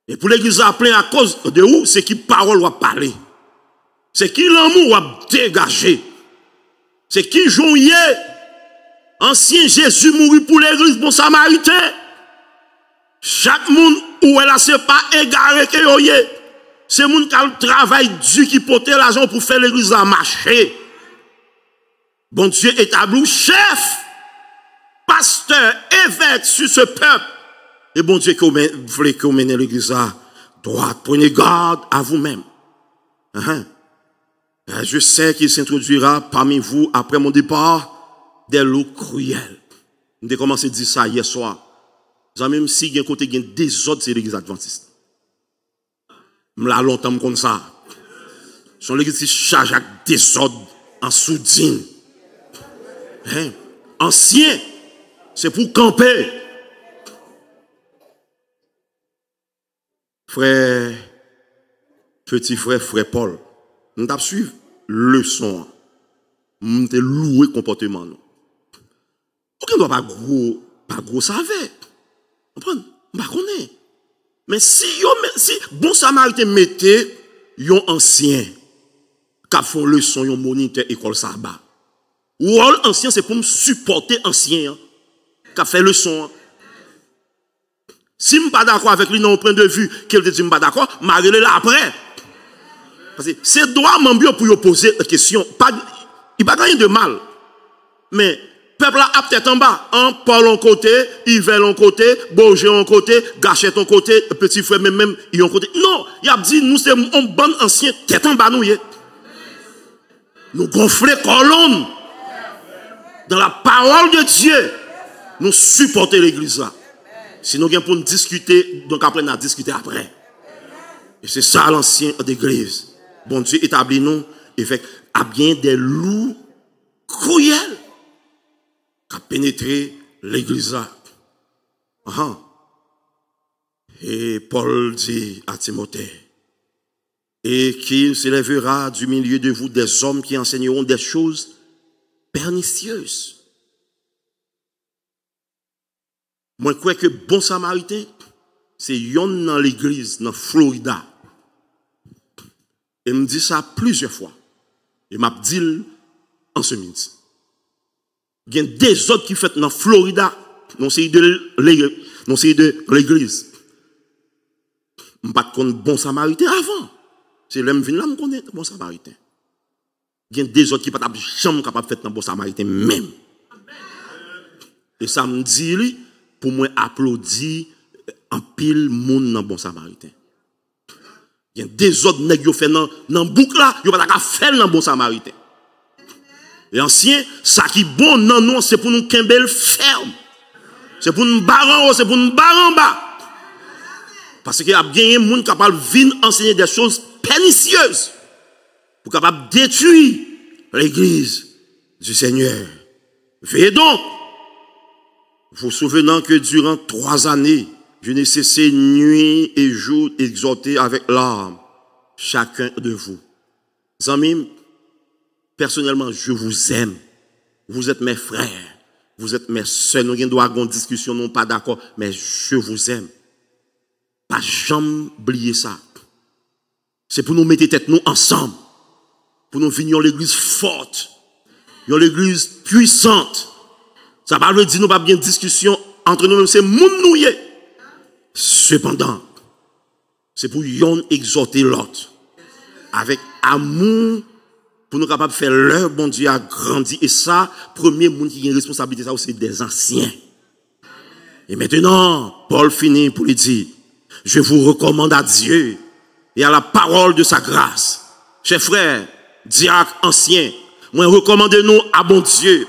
Et pour l'église là plein à cause de vous, c'est qui parole va parler. C'est qui l'amour va dégager. C'est qui joyeux. Ancien Jésus mourut pour l'église bon samaritain. Chaque monde où elle a c'est pas égaré que yo yé. C'est monde qui a le travail dur qui porte l'argent pour faire l'église à marcher. Bon Dieu établit chef, pasteur, évêque sur ce peuple. Et bon Dieu que vous voulez que vous menez l'église à droite. Prenez garde à vous-même. Je sais qu'il s'introduira parmi vous après mon départ des loups cruels. J'ai commencé à dire ça hier soir. Même si il y a un côté qui est désordre, c'est l'église adventiste. Je l'ai longtemps comme ça. Son l'église qui charge avec désordre en soudine. Ancien, c'est pour camper. Frère, petit frère, frère Paul, nous avons suivi leçon. Nous avons loué comportement. On ne doit pas gros savoir. Comprenez? On ne connaît. Mais si bon samaritain mettait yon ancien qui font leçon, yon moniteur école sabbat. Ou ancien c'est pour me supporter ancien qui fait leçon. Si je ne suis pas d'accord avec lui dans le point de vue qu'il dit que je ne suis pas d'accord, je vais aller là après. Parce que c'est droit pour lui poser la question. Il n'y a pas rien de mal. Mais le peuple a peut-être en bas. Paul en côté, Yvel en côté, Bourget en côté, Gachette en côté, petit frère même, il en côté. Non, il a dit, nous sommes un bon ancien, tête en bas nous. Nous gonfler colonne. Dans la parole de Dieu, nous supporter l'église là. Si nous pour nous discuter, donc après, nous allons discuter après. Et c'est ça l'ancien d'église. Bon Dieu établit nous, et fait, à bien des loups cruels qui ont pénétré l'église là. Et Paul dit à Timothée, et qu'il s'élèvera du milieu de vous des hommes qui enseigneront des choses pernicieuses. Moi, je crois que bon samaritain, c'est yon dans l'église, dans Florida. Et me dit ça plusieurs fois. Et m'a dit en ce midi. Il y a des autres qui fait dans Florida, non c'est de l'église. Je ne pas de bon samaritain avant. C'est l'homme venu là, je connais bon samaritain. Il y a des autres qui ne sont pas jamais capables de faire dans bon samaritain même. Et ça me dit lui, pour moi applaudir en pile monde dans bon samaritain. Il y a des autres nèg yo fait dans boucle là, yo pas faire dans bon samaritain. Et ancien, ça qui bon non non, c'est pour nous kembel ferme. C'est pour nous barrer, c'est pour nous barrer en bas. Parce qu'il y a bien un monde capable de venir enseigner des choses pernicieuses pour capable détruire l'église du Seigneur. Veillez donc. Vous souvenant que durant 3 années, je n'ai cessé nuit et jour d'exhorter avec larmes chacun de vous. Amis, personnellement, je vous aime. Vous êtes mes frères. Vous êtes mes soeurs. Nous devons avoir une discussion, non pas d'accord, mais je vous aime. Pas jamais oublier ça. C'est pour nous mettre tête nous ensemble. Pour nous venir l'église forte. L'église puissante. Ça ne veut dire nous pas bien discussion entre nous-mêmes, c'est moun nouye. Cependant, c'est pour yon exhorter l'autre. Avec amour, pour nous capables de faire leur bon Dieu a grandi. Et ça, premier monde qui a une responsabilité, ça c'est des anciens. Et maintenant, Paul finit pour lui dire, je vous recommande à Dieu et à la parole de sa grâce. Chers frères, diacres anciens, moi recommandez-nous à bon Dieu.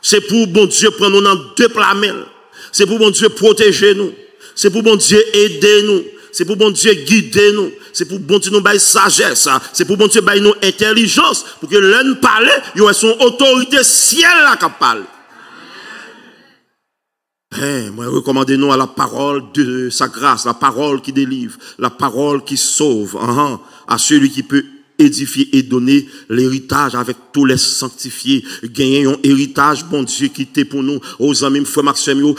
C'est pour bon Dieu prendre nous dans deux plamelles. C'est pour bon Dieu protéger nous. C'est pour bon Dieu aider nous. C'est pour bon Dieu guider nous. C'est pour bon Dieu nous bailler sagesse. C'est pour bon Dieu bailler nous intelligence. Pour que l'un parle, il y a son autorité ciel là qui parle. Moi, recommandez-nous à la parole de sa grâce, la parole qui délivre, la parole qui sauve, à celui qui peut édifier et donner l'héritage avec tous les sanctifiés. Gagner un héritage, bon Dieu, qui était pour nous, aux amis, frère Maxime,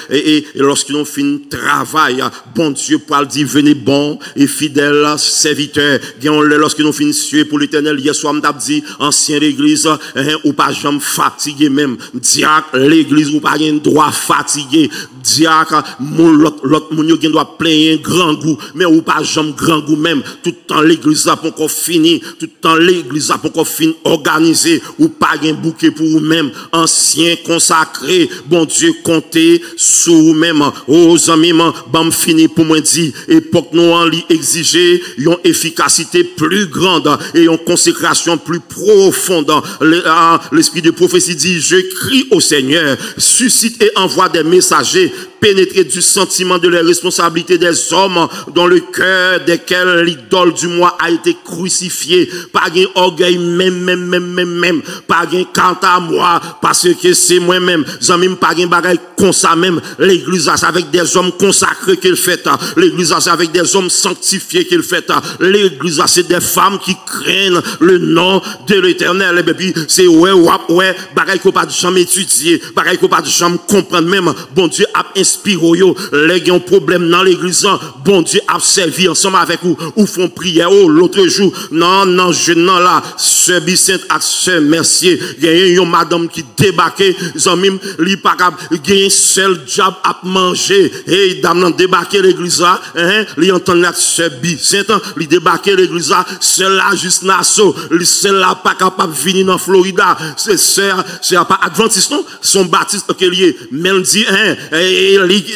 et lorsqu'ils ont fini travail, bon Dieu, pour dire, venez bon et fidèle serviteur. Gagnons-le lorsqu'ils ont fini suer pour l'éternel. Hier soir, m't'a dit, ancien l'église, ou pas jamais fatigué même. Diacre, l'église, ou pas un droit fatigué. Diacre, l'autre moun yo doit plein grand goût, mais ou pas jamais grand goût même. Tout le temps, l'église a encore fini, tout le temps l'église a encore fini organisé, ou pas un bouquet pour vous-même, ancien consacré, bon Dieu compté sur vous-même, aux amis, bam fini pour moi dire, époque nous en li exiger une efficacité plus grande et une consécration plus profonde. L'esprit de prophétie dit, je crie au Seigneur, suscite et envoie des messagers pénétrer du sentiment de la responsabilité des hommes dans le cœur desquels l'idole du moi a été crucifiée. Pas un orgueil même, pas un quant à moi, parce que c'est moi-même. J'aime pas un bagay comme ça même. L'église c'est avec des hommes consacrés qu'elle fait. L'église c'est avec des hommes sanctifiés qu'elle fait. L'église c'est des femmes qui craignent le nom de l'Éternel. Et puis c'est ouais, bagay qu'on pas jamais étudier, bagay qu'on pas jamais comprendre même. Bon Dieu a inspiré yo, les gens problème dans l'église, bon Dieu a servi ensemble avec vous, ou font prière l'autre jour. Non, je non là, sœur Bicente ak sœur Mercier, il y a une madame qui débarquait, zamim li pas gagner seul job à manger. Et dame nan débarquer l'église là, li entend la sœur Bicente, li débarquer l'église là, seul là juste Nassau, li seul là pas capable venir dans Florida. C'est pas adventiste non, son baptiste que lié, mais il dit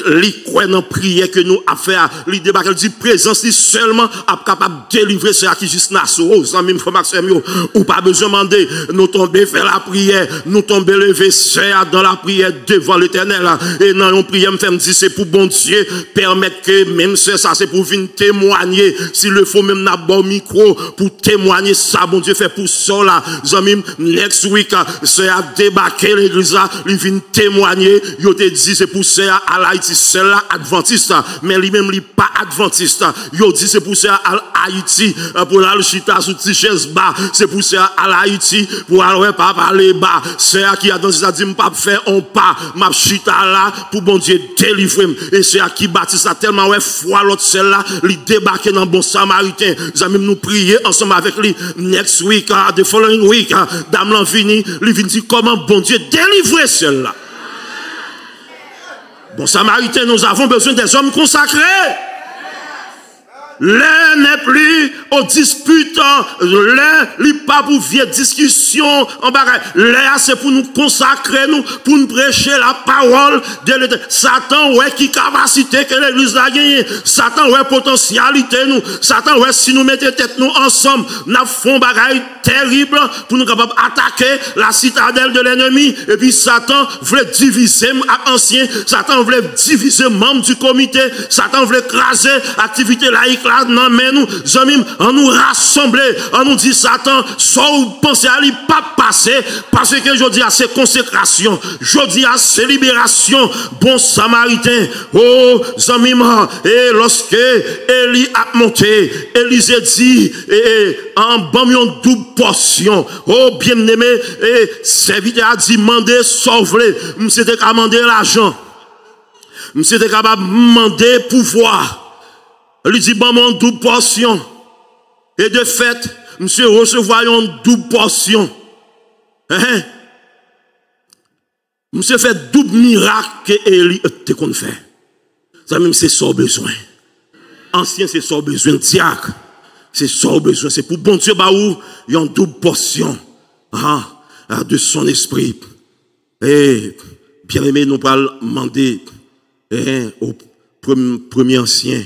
li croit dans prière que nous a fait, li débarque, il dit présence li seulement a capable délivrer ceux qui juste Nassau. Ça même frère Maxime ou pas besoin demander, nous tomber faire la prière, nous tomber lever sœur dans la prière devant l'Éternel et dans une prière me fait me dire c'est pour bon Dieu permettre que même ça c'est pour venir témoigner s'il le faut même n'a bon micro pour témoigner ça bon Dieu fait pour ça là. Zamim next week sœur a débarqué l'église là, il vient témoigner, yo te dit c'est pour ça à l'Haïti, celle-là adventiste, mais lui-même lui pas adventiste. Yo dit c'est pour ça à Haïti, pour la chita sous tichès bas, c'est pour ça à l'Haïti, pour aller pas parler bas. C'est à qui a dans ça dit m'pas faire on pas, m'a chita là pour bon Dieu délivrer. Et c'est à qui bâtit ça tellement ouais foi l'autre celle-là, lui débarquer dans bon samaritain. Nous nous prier ensemble avec lui next week, the following week, dame l'envini, lui vient dire comment bon Dieu délivrer celle-là. Bon samaritain, nous avons besoin des hommes consacrés. L'un n'est plus aux disputes, l'un n'est pas pour vieille discussion en bagaille. L'un c'est pour nous consacrer, nous, pour nous prêcher la parole de l'Éternel. Satan, ouais, qui capacité que l'église a gagné. Satan, ouais, potentialité, nous. Satan, ouais, si nous mettons tête nous ensemble, nous faisons bagaille terrible pour nous capables attaquer la citadelle de l'ennemi. Et puis Satan voulait diviser ancien. Satan voulait diviser membres du comité. Satan voulait écraser l'activité laïque. Non, mais nous, amis, on nous rassembler, on nous dit Satan, soit vous pensez à lui pas passer, parce que je dis à ces consécrations, je dis à ces libérations, bon samaritain, oh, amis, et lorsque Élie a monté, Élisée dit, en bon une double portion, oh, bien aimé, et serviteur a dit, mandez, sauve-les, m'était qu'à demander l'argent, m'était qu'à demander pouvoir. Il dit, bon, mon double portion. Et de fait, monsieur recevoir une double portion. Monsieur fait double miracle que Élie te qu'on fait. Ça même c'est ça besoin. Ancien c'est ça besoin. Diacre, c'est ça besoin. C'est pour bon Dieu, bah où, il y a une double portion. De son esprit. Et, bien aimé, nous allons demander au premier ancien,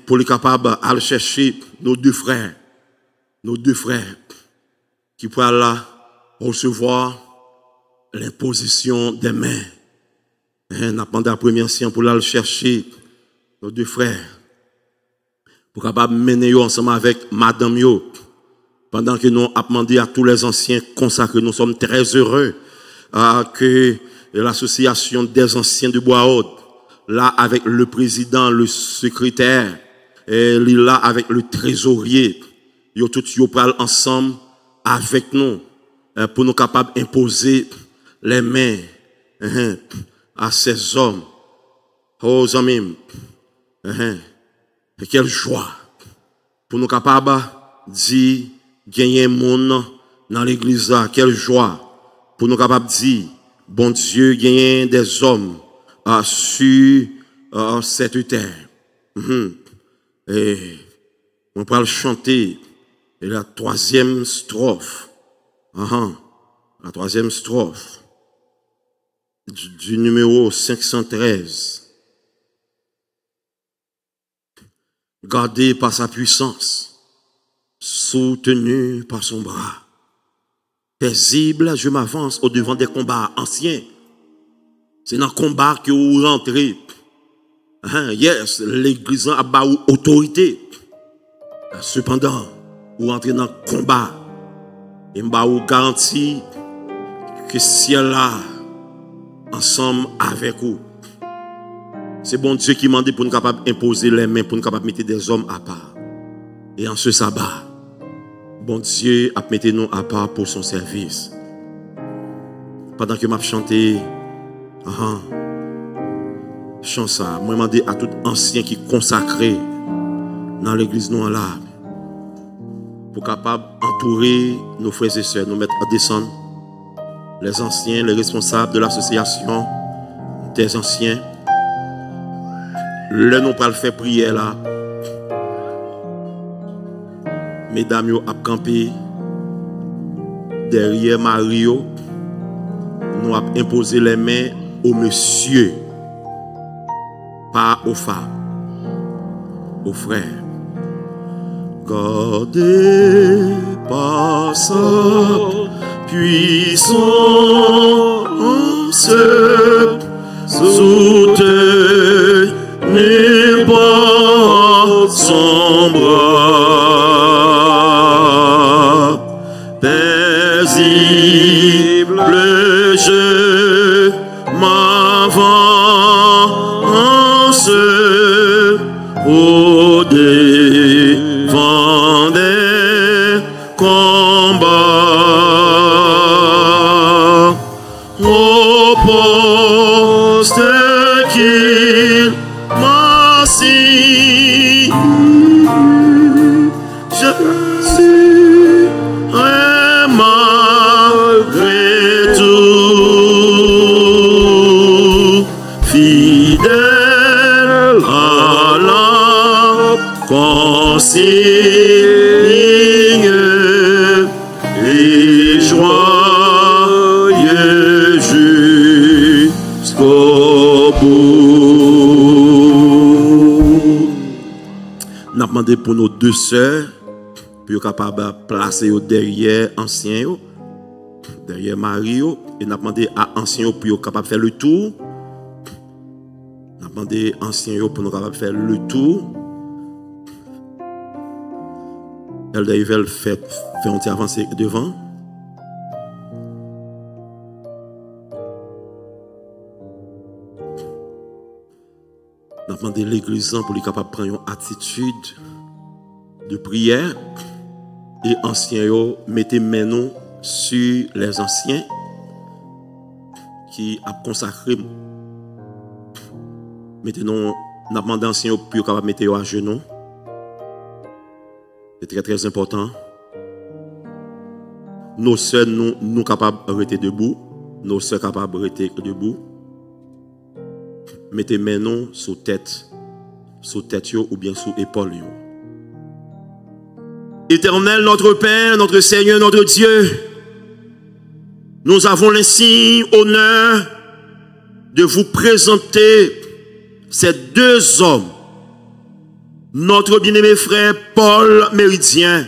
pour les capables d'aller chercher nos deux frères qui pourraient là recevoir l'imposition des mains. On a demandé à premier ancien pour aller chercher nos deux frères, pour capable mener ensemble avec madame yo, pendant que nous avons demandé à tous les anciens consacrés. Nous sommes très heureux que l'association des anciens de Bois-Haute, là avec le président, le secrétaire, et là avec le trésorier, ils tous parlent ensemble avec nous pour nous capables d'imposer les mains à ces hommes. Oh amis, quelle joie pour nous capables de dire gagner monde dans l'église là. Quelle joie pour nous capables de dire bon Dieu gagne des hommes sur cette terre. Et on va chanter la troisième strophe. La troisième strophe du numéro 513. Gardé par sa puissance, soutenu par son bras. Paisible, je m'avance au devant des combats anciens. C'est dans le combat que vous rentrez. Yes, l'église a bas autorité. Cependant, vous entrez dans le combat. Et vous garantit que ciel là, ensemble avec vous. C'est bon Dieu qui m'a dit pour nous capables d'imposer les mains, pour nous capables de mettre des hommes à part. Et en ce sabbat, bon Dieu a mis nous à part pour son service. Pendant que m'a chanté, chant ça, moi demandé à tout ancien qui consacré dans l'église nous là, pour capable entourer nos frères et sœurs, nous mettre à descendre, les anciens, les responsables de l'association des anciens. Là, nous pas le faire prière là. Mesdames, yo a campé derrière Mario. Nous avons imposé les mains aux messieurs, pas aux femmes, aux frères. Gardez par sa puissance, soutenez par son bras, paisible je m'avance au devant des combats, au poste qu'il m'a si je suis malgré tout fidèle à la consigne et joyeux jusqu'au bout. N'a demandé pour nos deux sœurs pour être capable de placer derrière ancien, derrière Mario, et n'a demandé à ancien pour être capable de faire le tour. N'a demandé à ancien pour nous capable de faire le tour. Elle doit faire un petit avancer devant. N'a demandé l'église pour être capable de prendre une attitude de prière. Et anciens, mettez main sur les anciens qui a consacré. Mettez-nous, n'a demandé anciens pour capable mettre à genoux. C'est très très important. Nos sœurs, nous capables de rester debout. Nos sœurs capables de rester debout. Mettez main sur tête ou bien sur épaule. Éternel, notre Père, notre Seigneur, notre Dieu, nous avons l'insigne honneur de vous présenter ces deux hommes, notre bien-aimé frère Paul Méridien,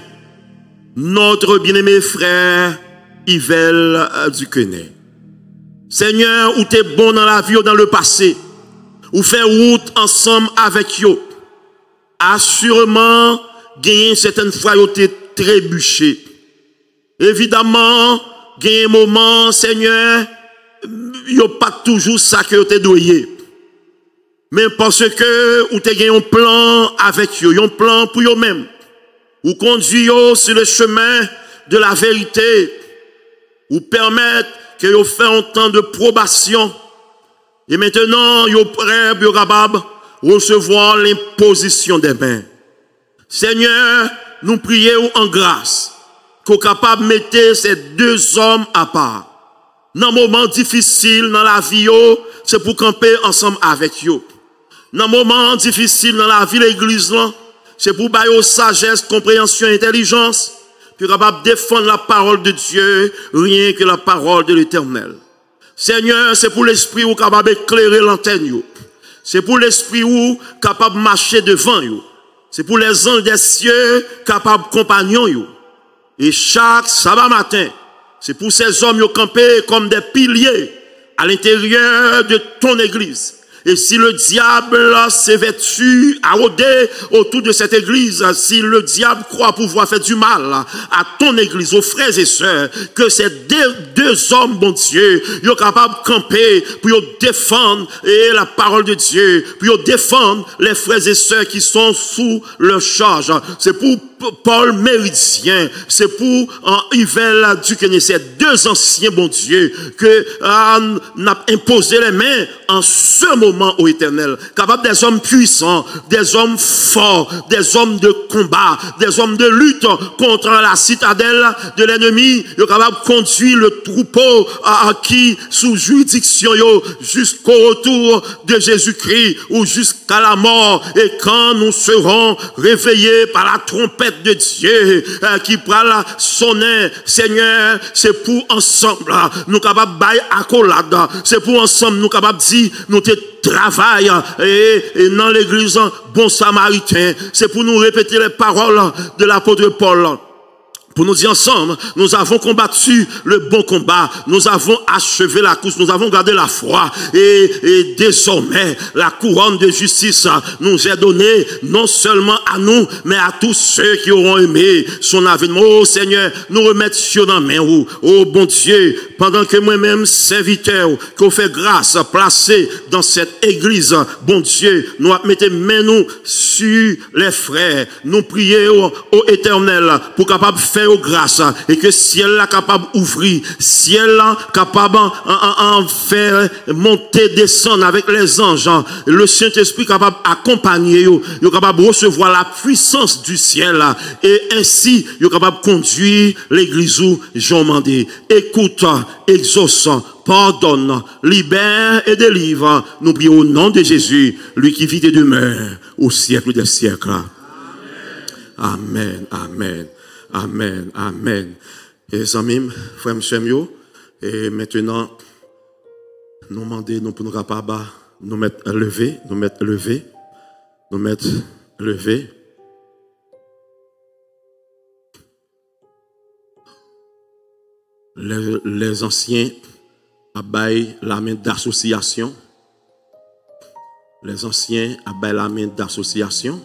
notre bien-aimé frère Yvel Duquesne. Seigneur, où t'es bon dans la vie ou dans le passé, ou fait route ensemble avec eux, assurément, gagner certaines fois, vous t'es trébuché. Évidemment, gagner un moment, Seigneur, yo pas toujours ça que vous t'es doué. Mais parce que vous t'es gagné un plan avec eux, un plan pour eux-mêmes. Ou conduire sur le chemin de la vérité, ou permettre que vous fassiez un temps de probation. Et maintenant, vous êtes prêts, vous êtes capables de recevoir l'imposition des mains. Seigneur, nous prions en grâce, qu'on soit capable de mettre ces deux hommes à part. Dans un moment difficile dans la vie, c'est pour camper ensemble avec eux. Dans un moment difficile dans la vie de l'église, c'est pour bailler sagesse, compréhension, intelligence, puis capable de défendre la parole de Dieu, rien que la parole de l'Éternel. Seigneur, c'est pour l'esprit où capable d'éclairer l'antenne. C'est pour l'esprit où capable de marcher devant. C'est pour les anges des cieux capables de compagnons. Et chaque sabbat matin, c'est pour ces hommes qui campent comme des piliers à l'intérieur de ton église. Et si le diable s'est vêtu à rôder autour de cette église, si le diable croit pouvoir faire du mal à ton église, aux frères et sœurs, que ces deux hommes, bon Dieu, ils sont capables de camper pour défendre la parole de Dieu, pour défendre les frères et sœurs qui sont sous leur charge. C'est pour Paul Méridien, c'est pour Yvel Duquesne, ces deux anciens, bon Dieu, que n'a imposé les mains en ce moment au Éternel. Capable des hommes puissants, des hommes forts, des hommes de combat, des hommes de lutte contre la citadelle de l'ennemi. Ils sont capables de conduire le troupeau qui sous juridiction jusqu'au retour de Jésus-Christ ou jusqu'à la mort. Et quand nous serons réveillés par la trompette de Dieu qui prend sonner, Seigneur, c'est pour ensemble nous capables de bailler accolade, c'est pour ensemble nous capables de dire nous te travail et dans l'église bon samaritain, c'est pour nous répéter les paroles de l'apôtre Paul. Pour nous dire ensemble, nous avons combattu le bon combat, nous avons achevé la course, nous avons gardé la foi et désormais la couronne de justice nous est donnée non seulement à nous, mais à tous ceux qui auront aimé son avènement. Oh Seigneur, nous remettons dans main, oh bon Dieu, pendant que moi-même, serviteur, qu'on fait grâce, placé dans cette église, bon Dieu, nous mettons main nous sur les frères, nous prions au Éternel pour capable faire grâce et que ciel là capable d'ouvrir, ciel là capable en faire monter, descendre avec les anges, le Saint-Esprit capable d'accompagner, il est capable de recevoir la puissance du ciel et ainsi il est capable de conduire l'église où Jean mandé. Écoute, exauce, pardonne, libère et délivre. Nous prions au nom de Jésus, lui qui vit et demeure au siècle des siècles. Amen, amen. Amen, amen. Et amis, frères et et maintenant, nous demandons, nous pour nous capables, nous mettre lever, nous mettre lever, nous mettre lever. Les anciens abaillent la main d'association. Les anciens abaillent la main d'association.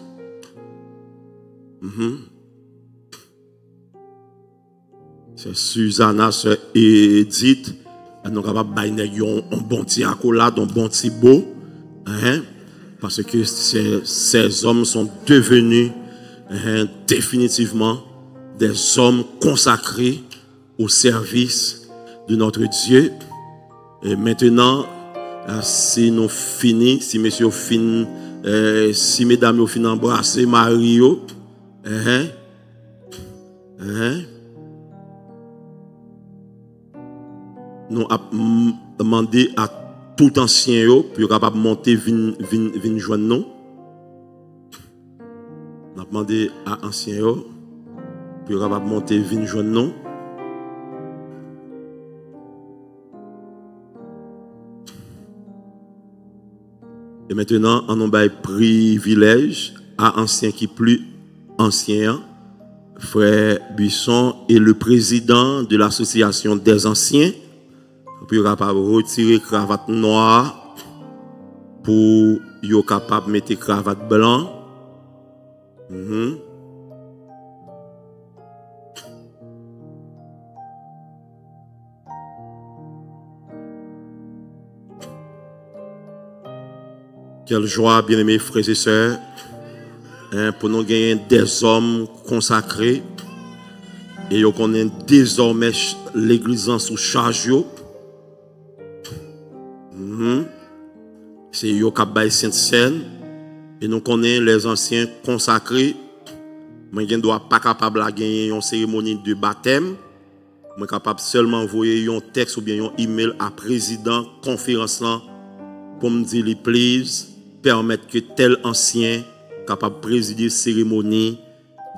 C'est Susanna, c'est Edith. Nous sommes capables de faire un bon petit accolade, un bon petit beau. Parce que ces hommes sont devenus définitivement des hommes consacrés au service de notre Dieu. Et maintenant, si nous finissons, si messieurs finissent, si mesdames finissent embrasser Mario, nous avons demandé à tout ancien pour capable monter vin joindre nous. Nous avons demandé à ancien pour capable monter vin joindre nous. Et maintenant, on a un privilège à ancien qui plus ancien, frère Buisson est le président de l'association des anciens. Pour être capable de retirer cravate noire pour être capable de mettre cravate blanc. Quelle joie, bien-aimés frères et sœurs, pour nous gagner des hommes consacrés et nous connaissons désormais l'église en sous charge. C'est yo Kabay Sainte-Seine et nous connaissons les anciens consacrés. Moi, je ne dois pas capable de gagner une cérémonie de baptême. Moi, capable seulement envoyer un texte ou bien un email à président conférence pour me dire, please, permettre que tel ancien capable de présider cérémonie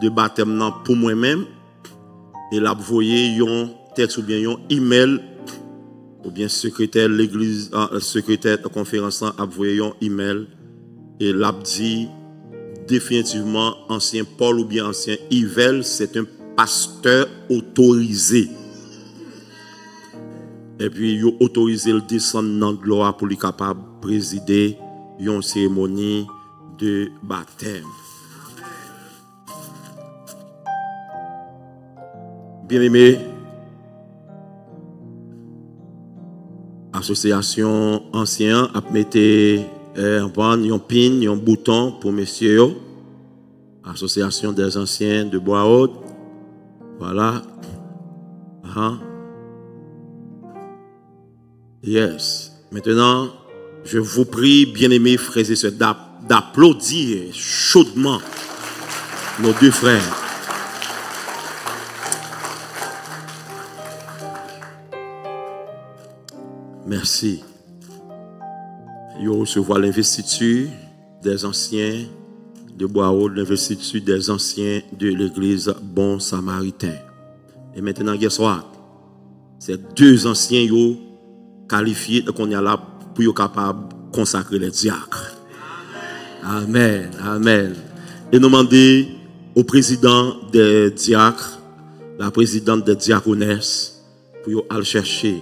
de baptême pour moi-même. Et là, vous voyez un texte ou bien un email ou bien secrétaire de l'église, secrétaire de conférence, a envoyé un email et l'a dit définitivement ancien Paul ou bien ancien Yvel, c'est un pasteur autorisé. Et puis il a autorisé le descendre dans la gloire pour lui capable de présider une cérémonie de baptême. Bien-aimé, association ancien a mis un pin, un bouton pour messieurs. Association des anciens de Bois-Haut. Voilà. Yes. Maintenant, je vous prie, bien-aimés frères et sœurs, d'applaudir chaudement nos deux frères. Merci. Ils recevoir l'investiture des anciens de Bois-Haut, l'investiture des anciens de l'église Bon Samaritain. Et maintenant, guess what? Ces deux anciens yo qualifiés qu'on y a là pour être capable de consacrer les diacres. Amen. Amen. Et nous demandons au président des diacres, la présidente des diaconesses, pour aller chercher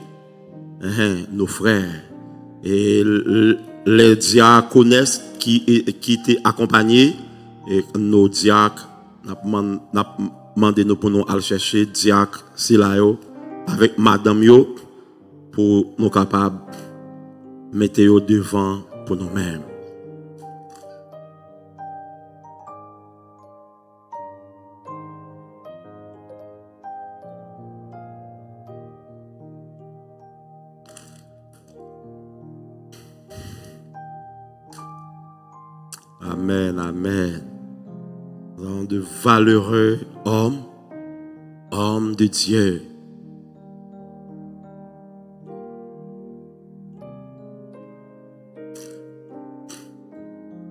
nos frères et les diaconesses qui étaient accompagnés et nos diacres n'a demandé nous pour nous aller chercher diacre Silayo avec madame yo pour nous capables mettre yo devant pour nous-mêmes. Amen, amen. De valeureux hommes de Dieu.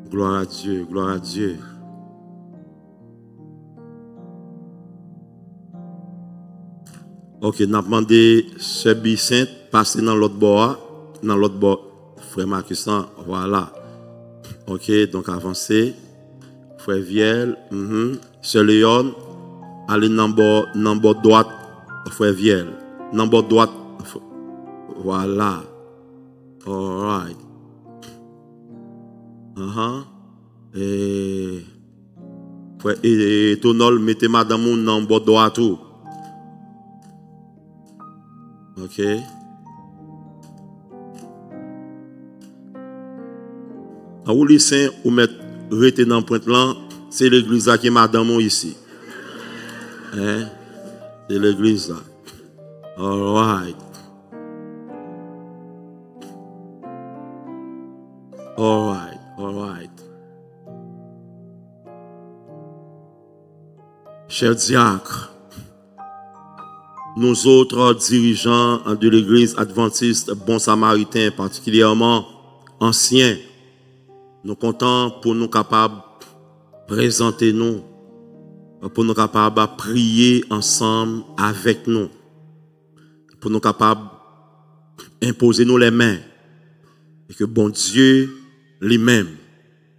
Gloire à Dieu, gloire à Dieu. Ok, nous avons demandé ce Bicent passer dans l'autre bord, frère Marcusson, voilà. Ok, donc avancez. Frère Viel, Sœur Léon, allez dans le bord droite, frère Viel. Dans le bord droite, voilà. All right. Et Tonol, mettez madame dans le bord droit tout. Ok. En vous laissez ou mettre rete dans le point là, c'est l'église qui est madame ici. Hein? C'est l'église là. All right. All right. All right. Chers diacres, nous autres dirigeants de l'église adventiste Bon Samaritain, particulièrement anciens, nous comptons pour nous capables de présenter nous, pour nous capables de prier ensemble avec nous, pour nous capables d'imposer nous les mains, et que bon Dieu lui-même,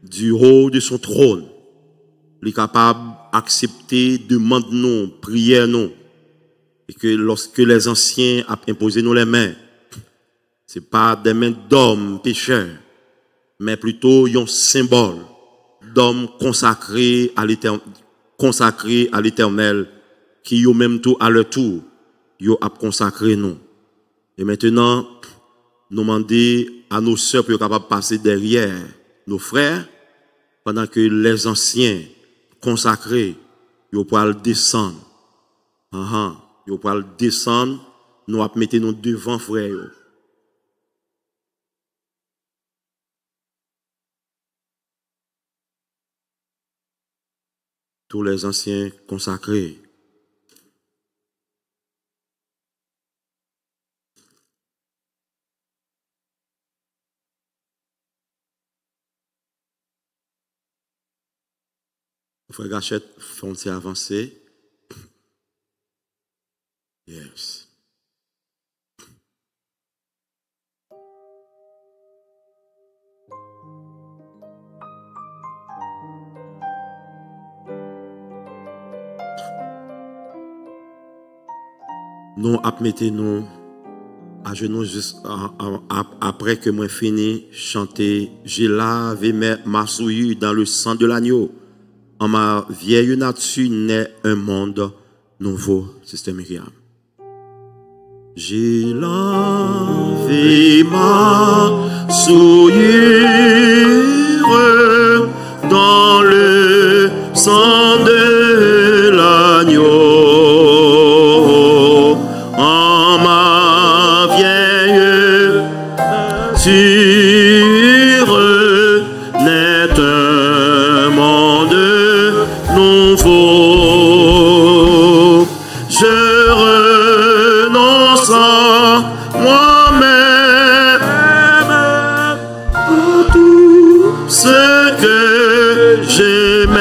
du haut de son trône, il est capable d'accepter demande nous, prière nous, et que lorsque les anciens ont imposé nous les mains, c'est pas des mains d'hommes pécheurs, mais plutôt un symbole d'hommes consacrés à l'Éternel, qui ont même tout à leur tour, ils ont consacré nous. Et maintenant, nous demandons à nos sœurs pour être capables de passer derrière nos frères, pendant que les anciens consacrés, ils pourront descendre. Ils pourront descendre, nous allons mettre nous devant frères. Tous les anciens consacrés. Frère Gachette, font-ils avancer? Yes. Nous mettez-nous à genoux juste après que moi fini chanter. J'ai lavé ma souillure dans le sang de l'agneau. En ma vieille nature naît un monde nouveau. Sister Myriam. J'ai lavé ma souillure dans le sang de l'agneau. En ma vieille nature naît un monde nouveau. Je renonce à moi-même, à tout ce que j'aimais,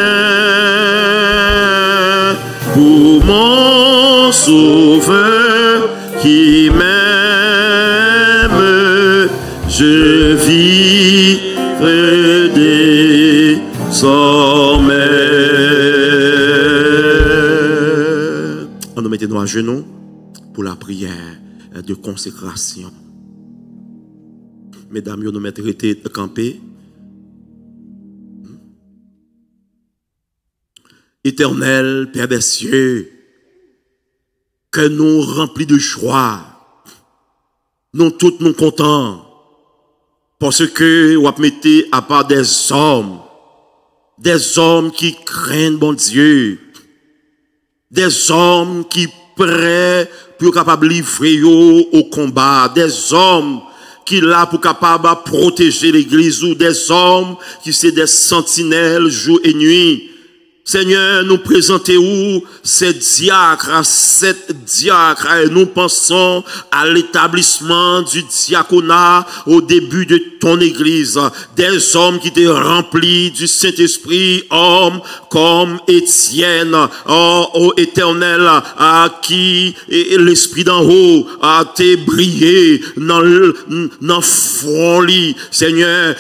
pour mon sauveur qui m'aime. Je vivrai désormais. Nous mettons à genoux pour la prière de consécration. Mesdames, nous mettons à camper. Éternel Père des cieux, que nous remplis de joie, nous tous nous contents, parce que vous mettez à part des hommes qui craignent bon Dieu, des hommes qui prêts pour capable livrer au combat, des hommes qui là pour capable protéger l'église, ou des hommes qui sont des sentinelles jour et nuit. Seigneur, nous présentons ces diacres, et nous pensons à l'établissement du diaconat au début de ton église. Des hommes qui étaient remplis du Saint-Esprit, hommes comme Étienne, ô Éternel, à qui l'Esprit d'en haut a été brillé dans le front. Seigneur,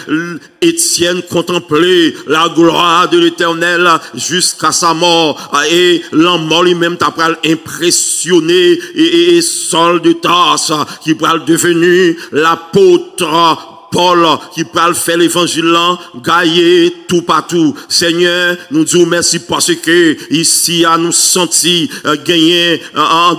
Étienne contemplait la gloire de l'Éternel jusqu'à sa mort, et la mort lui-même t'a impressionné, et Saul de Tarse qui pourra devenir l'apôtre Paul qui parle faire l'évangile gaillé tout partout. Seigneur, nous disons merci parce que ici à nous sentir gagner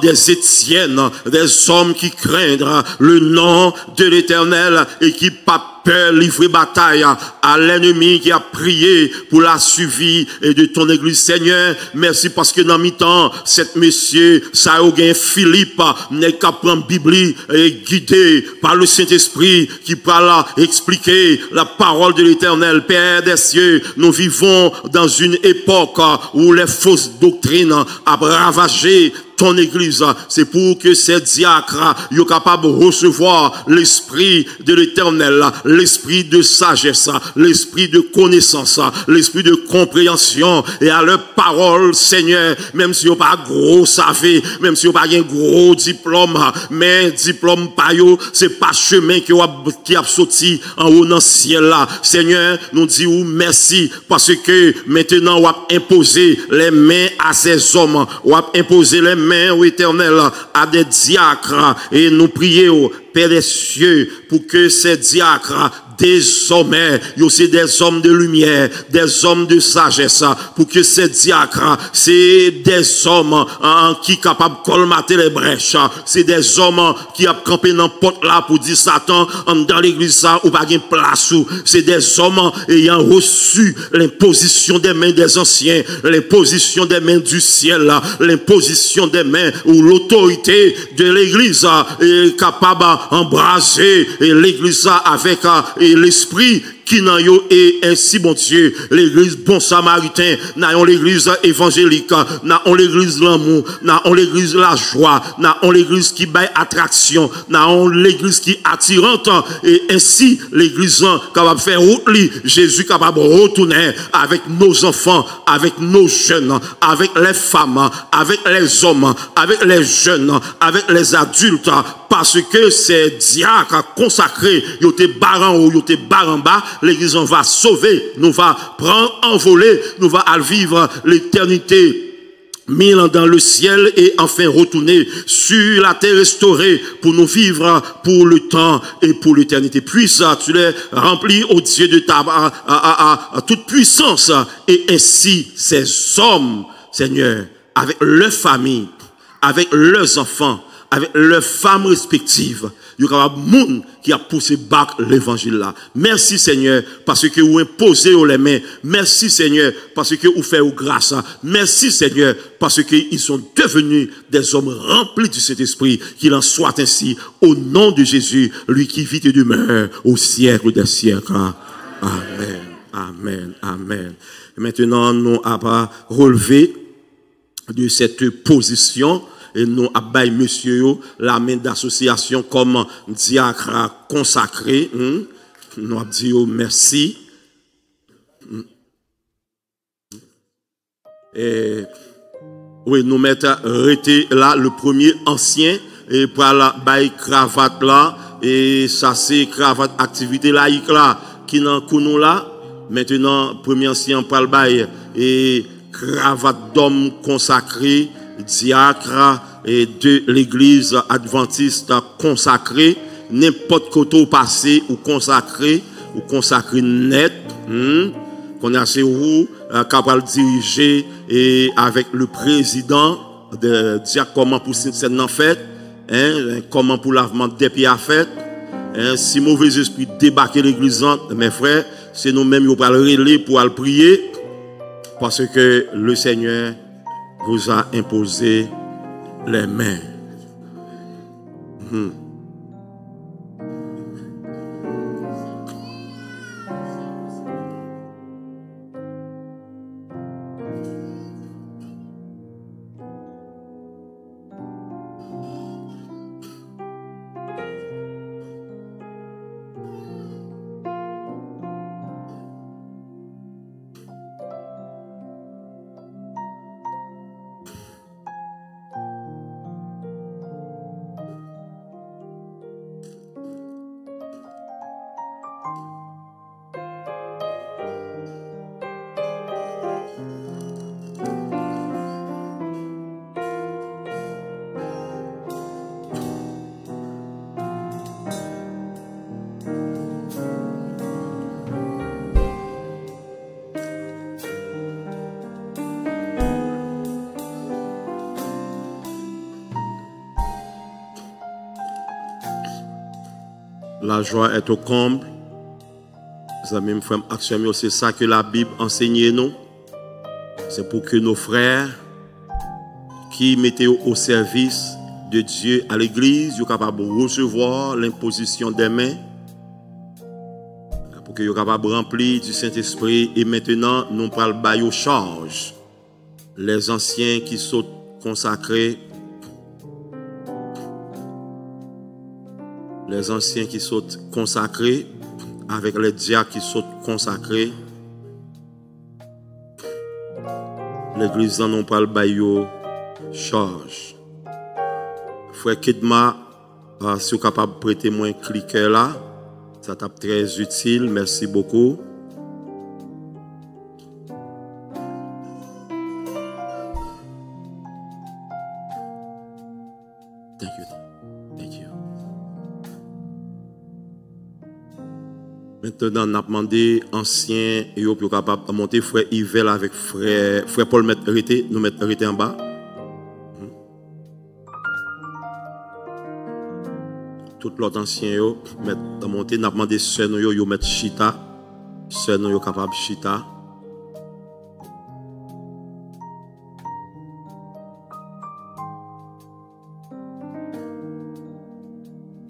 des Étienne, des hommes qui craignent le nom de l'Éternel et qui pas peur livrer bataille à l'ennemi qui a prié pour la suivi et de ton église. Seigneur, merci parce que dans mi-temps, cet monsieur, ça a eu Philippe, n'est qu'à prendre Bible et guidé par le Saint-Esprit qui parle expliquer la parole de l'Éternel. Père des cieux, nous vivons dans une époque où les fausses doctrines a ravagé ton église, c'est pour que ces diacres soient capables de recevoir l'esprit de l'Éternel, l'esprit de sagesse, l'esprit de connaissance, l'esprit de compréhension, et à leur parole, Seigneur, même si vous pas gros savez, même si vous pas un gros diplôme, mais diplôme pas yo, c'est pas chemin qui a sorti en haut dans le ciel là. Seigneur, nous disons merci parce que maintenant on va imposer les mains à ces hommes, on va imposer les mains au Éternel à des diacres, et nous prions Père des cieux pour que ces diacres désormais, c'est des hommes de lumière, des hommes de sagesse, pour que ces diacres, c'est des hommes qui sont capables de colmater les brèches, c'est des hommes qui ont campé dans la porte là pour dire Satan, dans l'église ça, ou pas de place, c'est des hommes ayant reçu l'imposition des mains des anciens, l'imposition des mains du ciel, l'imposition des mains ou l'autorité de l'église est capable d'embraser l'église avec l'esprit qui n'a yo et ainsi bon Dieu l'église bon samaritain n'a l'église évangélique n'a l'église l'amour n'a l'église la joie n'a l'église qui baille attraction n'a l'église qui attirante et ainsi l'église capable faire route Jésus capable retourner avec nos enfants avec nos jeunes avec les femmes avec les hommes avec les jeunes avec les adultes parce que ces diacres consacrés ils étaient barrant ou ils étaient barrant bas l'église va sauver, nous va prendre envoler, nous va vivre l'éternité 1000 ans dans le ciel et enfin retourner sur la terre restaurée pour nous vivre pour le temps et pour l'éternité. Puisse tu les remplis au Dieu de ta à toute puissance et ainsi ces hommes, Seigneur, avec leurs familles, avec leurs enfants, avec leurs femmes respectives, il y a monde qui a poussé back l'évangile là. Merci Seigneur parce que vous imposez les mains. Merci Seigneur parce que vous faites grâce. Merci Seigneur parce qu'ils sont devenus des hommes remplis du Saint-Esprit. Qu'il en soit ainsi au nom de Jésus, lui qui vit et demeure au siècle des siècles. Amen. Amen. Amen. Et maintenant, nous avons relevé de cette position. Et nous avons monsieur la main d'association comme diacre consacré. Nous avons dit merci. Et oui, nous mettons arrêté là le premier ancien et pour la bail cravate là et ça c'est cravate activité laïque là qui dans nous là. Maintenant premier ancien pour le bail et cravate d'homme consacré diacre et de l'église adventiste consacrée, n'importe côté passé ou consacré net, qu'on a assez où capable diriger et avec le président de dire comment pour cette en fait, comment pour lavement des pieds à fait, si mauvais esprit débarquer l'église, mes frères, c'est nous-mêmes qui allons le relayer pour aller prier parce que le Seigneur vous a imposé les mains. La joie est au comble. Amis, frères, c'est ça que la Bible enseigne nous. C'est pour que nos frères qui mettaient au service de Dieu à l'église soient capables de recevoir l'imposition des mains. Pour qu'ils soient capables de remplir du Saint-Esprit. Et maintenant, nous parlons de charge. Les anciens qui sont consacrés les anciens qui sont consacrés, avec les diacres qui sont consacrés. L'église n'en pas le baillot charge. Frère Kidma, si vous êtes capable de prêter moins cliquer là, ça tape très utile. Merci beaucoup. Thank you. Thank you. Maintenant, on a demandé ancien et au plus capable de monter frère Yvel avec frère Paul nous mettre arrêté en bas. Tout l'autre ancien yo mettre monter, on a demandé sœur nous yo mettre chita. Sœur nous yo capable chita.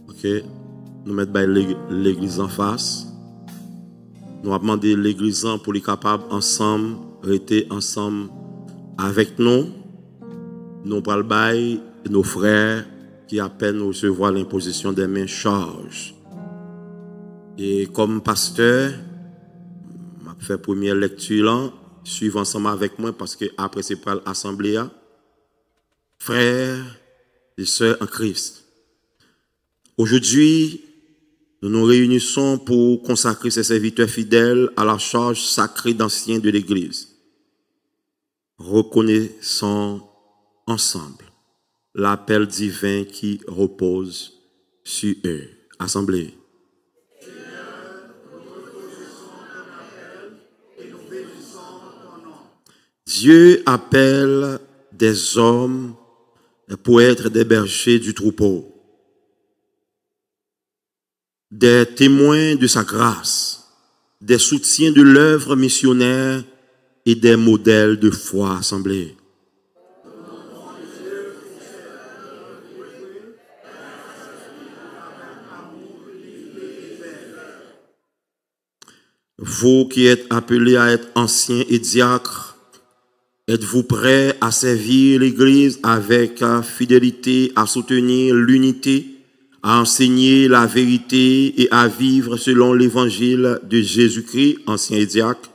OK, nous mettre l'église en face. Nous avons demandé l'église pour les capables ensemble, rester ensemble avec nous. Nous parlons de nos frères qui à peine recevoir l'imposition des mains charge. Et comme pasteur, je fait première lecture là, suivre ensemble avec moi parce que après c'est pas l'assemblée. Frères et sœurs en Christ. Aujourd'hui, nous nous réunissons pour consacrer ces serviteurs fidèles à la charge sacrée d'anciens de l'Église. Reconnaissons ensemble l'appel divin qui repose sur eux. Assemblée. Dieu appelle des hommes pour être des bergers du troupeau, des témoins de sa grâce, des soutiens de l'œuvre missionnaire et des modèles de foi. Assemblée. Vous qui êtes appelés à être anciens et diacres, êtes-vous prêts à servir l'Église avec fidélité, à soutenir l'unité, à enseigner la vérité et à vivre selon l'évangile de Jésus-Christ, ancien et diacre?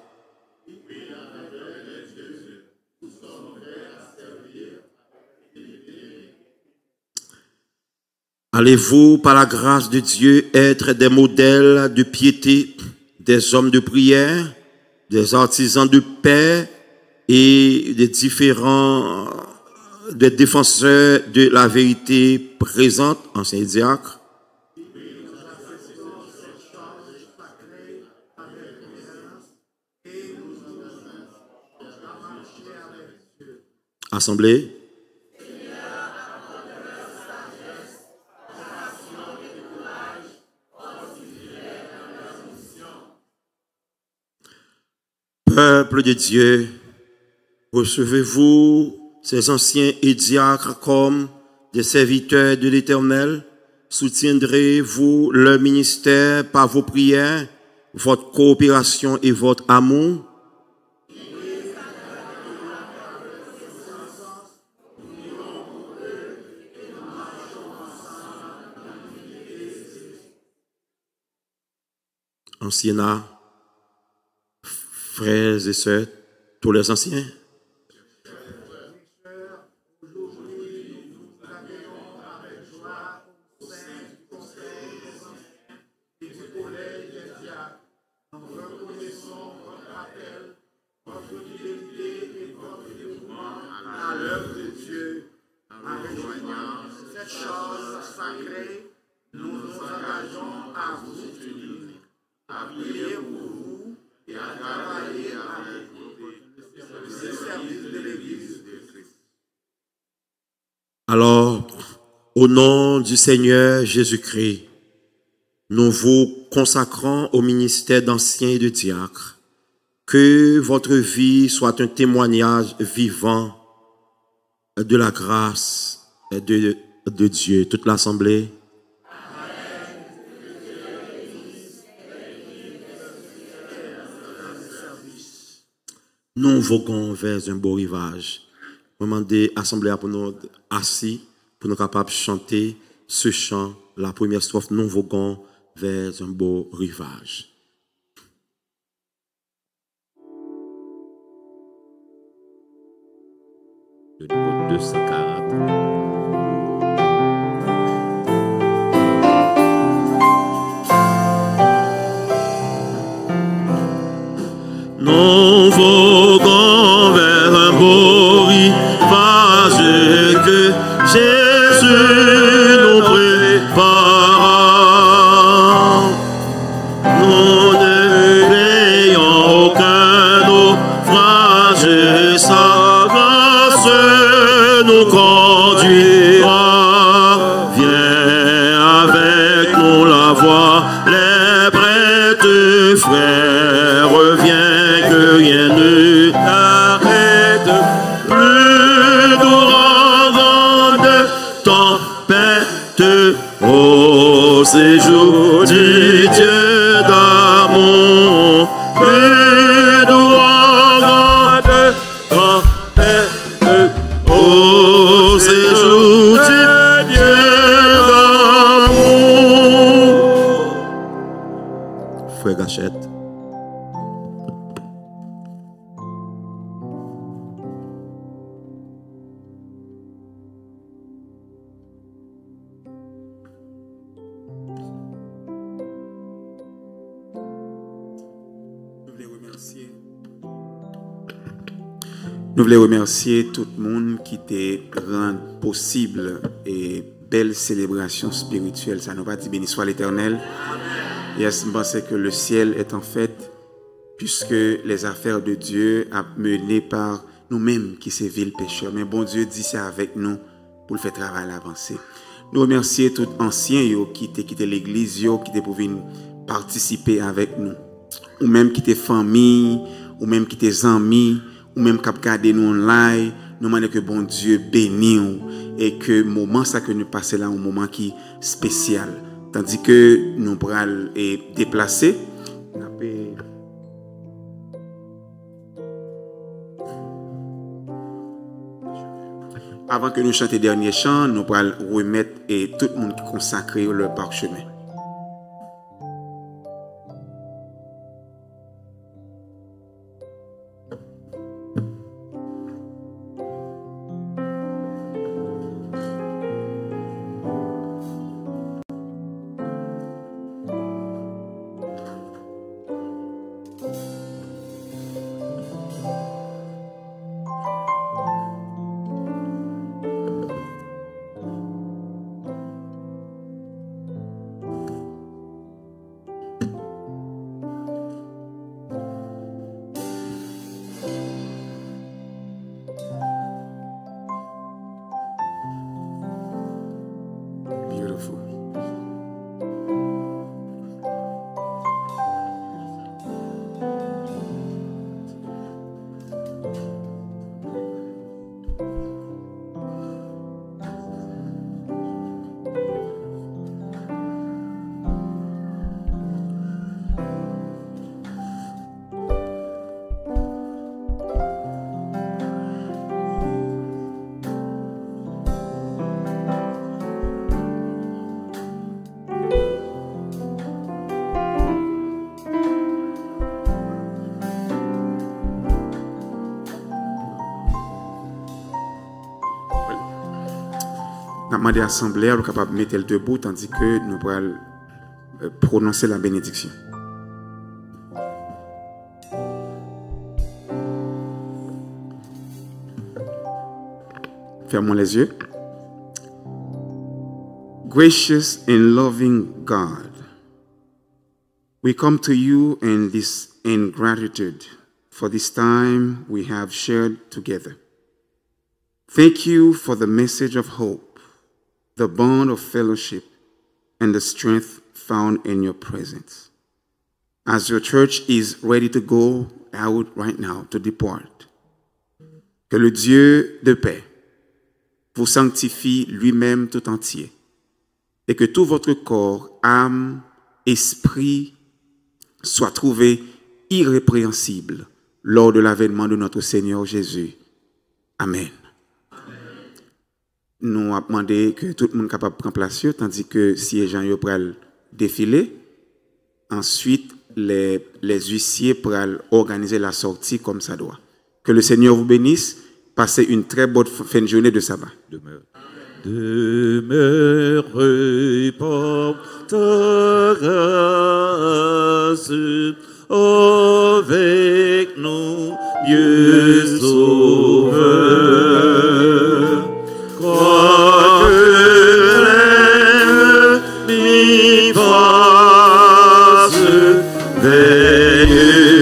Allez-vous, par la grâce de Dieu, être des modèles de piété, des hommes de prière, des artisans de paix et des défenseurs de la vérité présente, ancien diacre? Assemblée. Peuple de Dieu, recevez-vous ces anciens et diacres comme des serviteurs de l'Éternel? Soutiendrez-vous leur ministère par vos prières, votre coopération et votre amour? Anciennat, frères et sœurs, tous les anciens. Alors, au nom du Seigneur Jésus-Christ, nous vous consacrons au ministère d'anciens et de diacres. Que votre vie soit un témoignage vivant de la grâce de Dieu. Toute l'Assemblée. Nous voguons vers un beau rivage. Demandez l'Assemblée pour nous assis, pour nous capables de chanter ce chant la première strophe, nous voguons vers un beau rivage. Le numéro 240. Nous voguons vers un beau rivage que Jésus nous prépare. Nous ne payons aucun naufrage, sa grâce nous conduira. Viens avec nous la voix, les prêtres frères, viens que rien ne t'arrête. Plus d'ouragan de tempête au séjour du Dieu d'amour. Plus d'ouragan de tempête au séjour du Dieu d'amour. Frère Gachette. Nous voulons remercier tout le monde qui t'a rendu possible et belle célébration spirituelle. Ça nous va dire béni soit l'Éternel. Et je pense que le ciel est en fait, puisque les affaires de Dieu sont menées par nous-mêmes qui sommes villes pécheurs. Mais bon Dieu dit c'est avec nous pour le faire travail à l'avancer. Nous remercions tous les anciens qui ont quitté l'église, qui ont pu participer avec nous. Ou même qui étaient famille, ou même qui étaient amis, ou même qui regardé nous online, nous demandons que bon Dieu bénisse et que le moment ça que nous passons là, un moment qui est spécial. Tandis que nous pourrons déplacer. Avant que nous chantions le dernier chant, nous pourrons remettre tout le monde qui consacre leur parchemin. Nous avons demandé à l'Assemblée de capable de mettre le debout tandis que nous pourrons prononcer la bénédiction. Fermons les yeux. Gracious and loving God, we come to you in gratitude for this time we have shared together. Thank you for the message of hope, the bond of fellowship, and the strength found in your presence. As your church is ready to go out right now, to depart, que le Dieu de paix vous sanctifie lui-même tout entier, et que tout votre corps, âme, esprit soit trouvé irrépréhensible lors de l'avènement de notre Seigneur Jésus. Amen. nous avons demandé que tout le monde soit capable de prendre place, tandis que si les gens pourraient défiler, ensuite les huissiers pourraient organiser la sortie comme ça doit. Que le Seigneur vous bénisse. Passez une très bonne fin de journée de sabbat. Demeurez par ta grâce avec nous, Dieu sauveur. Quoique l'ennemi passe, veille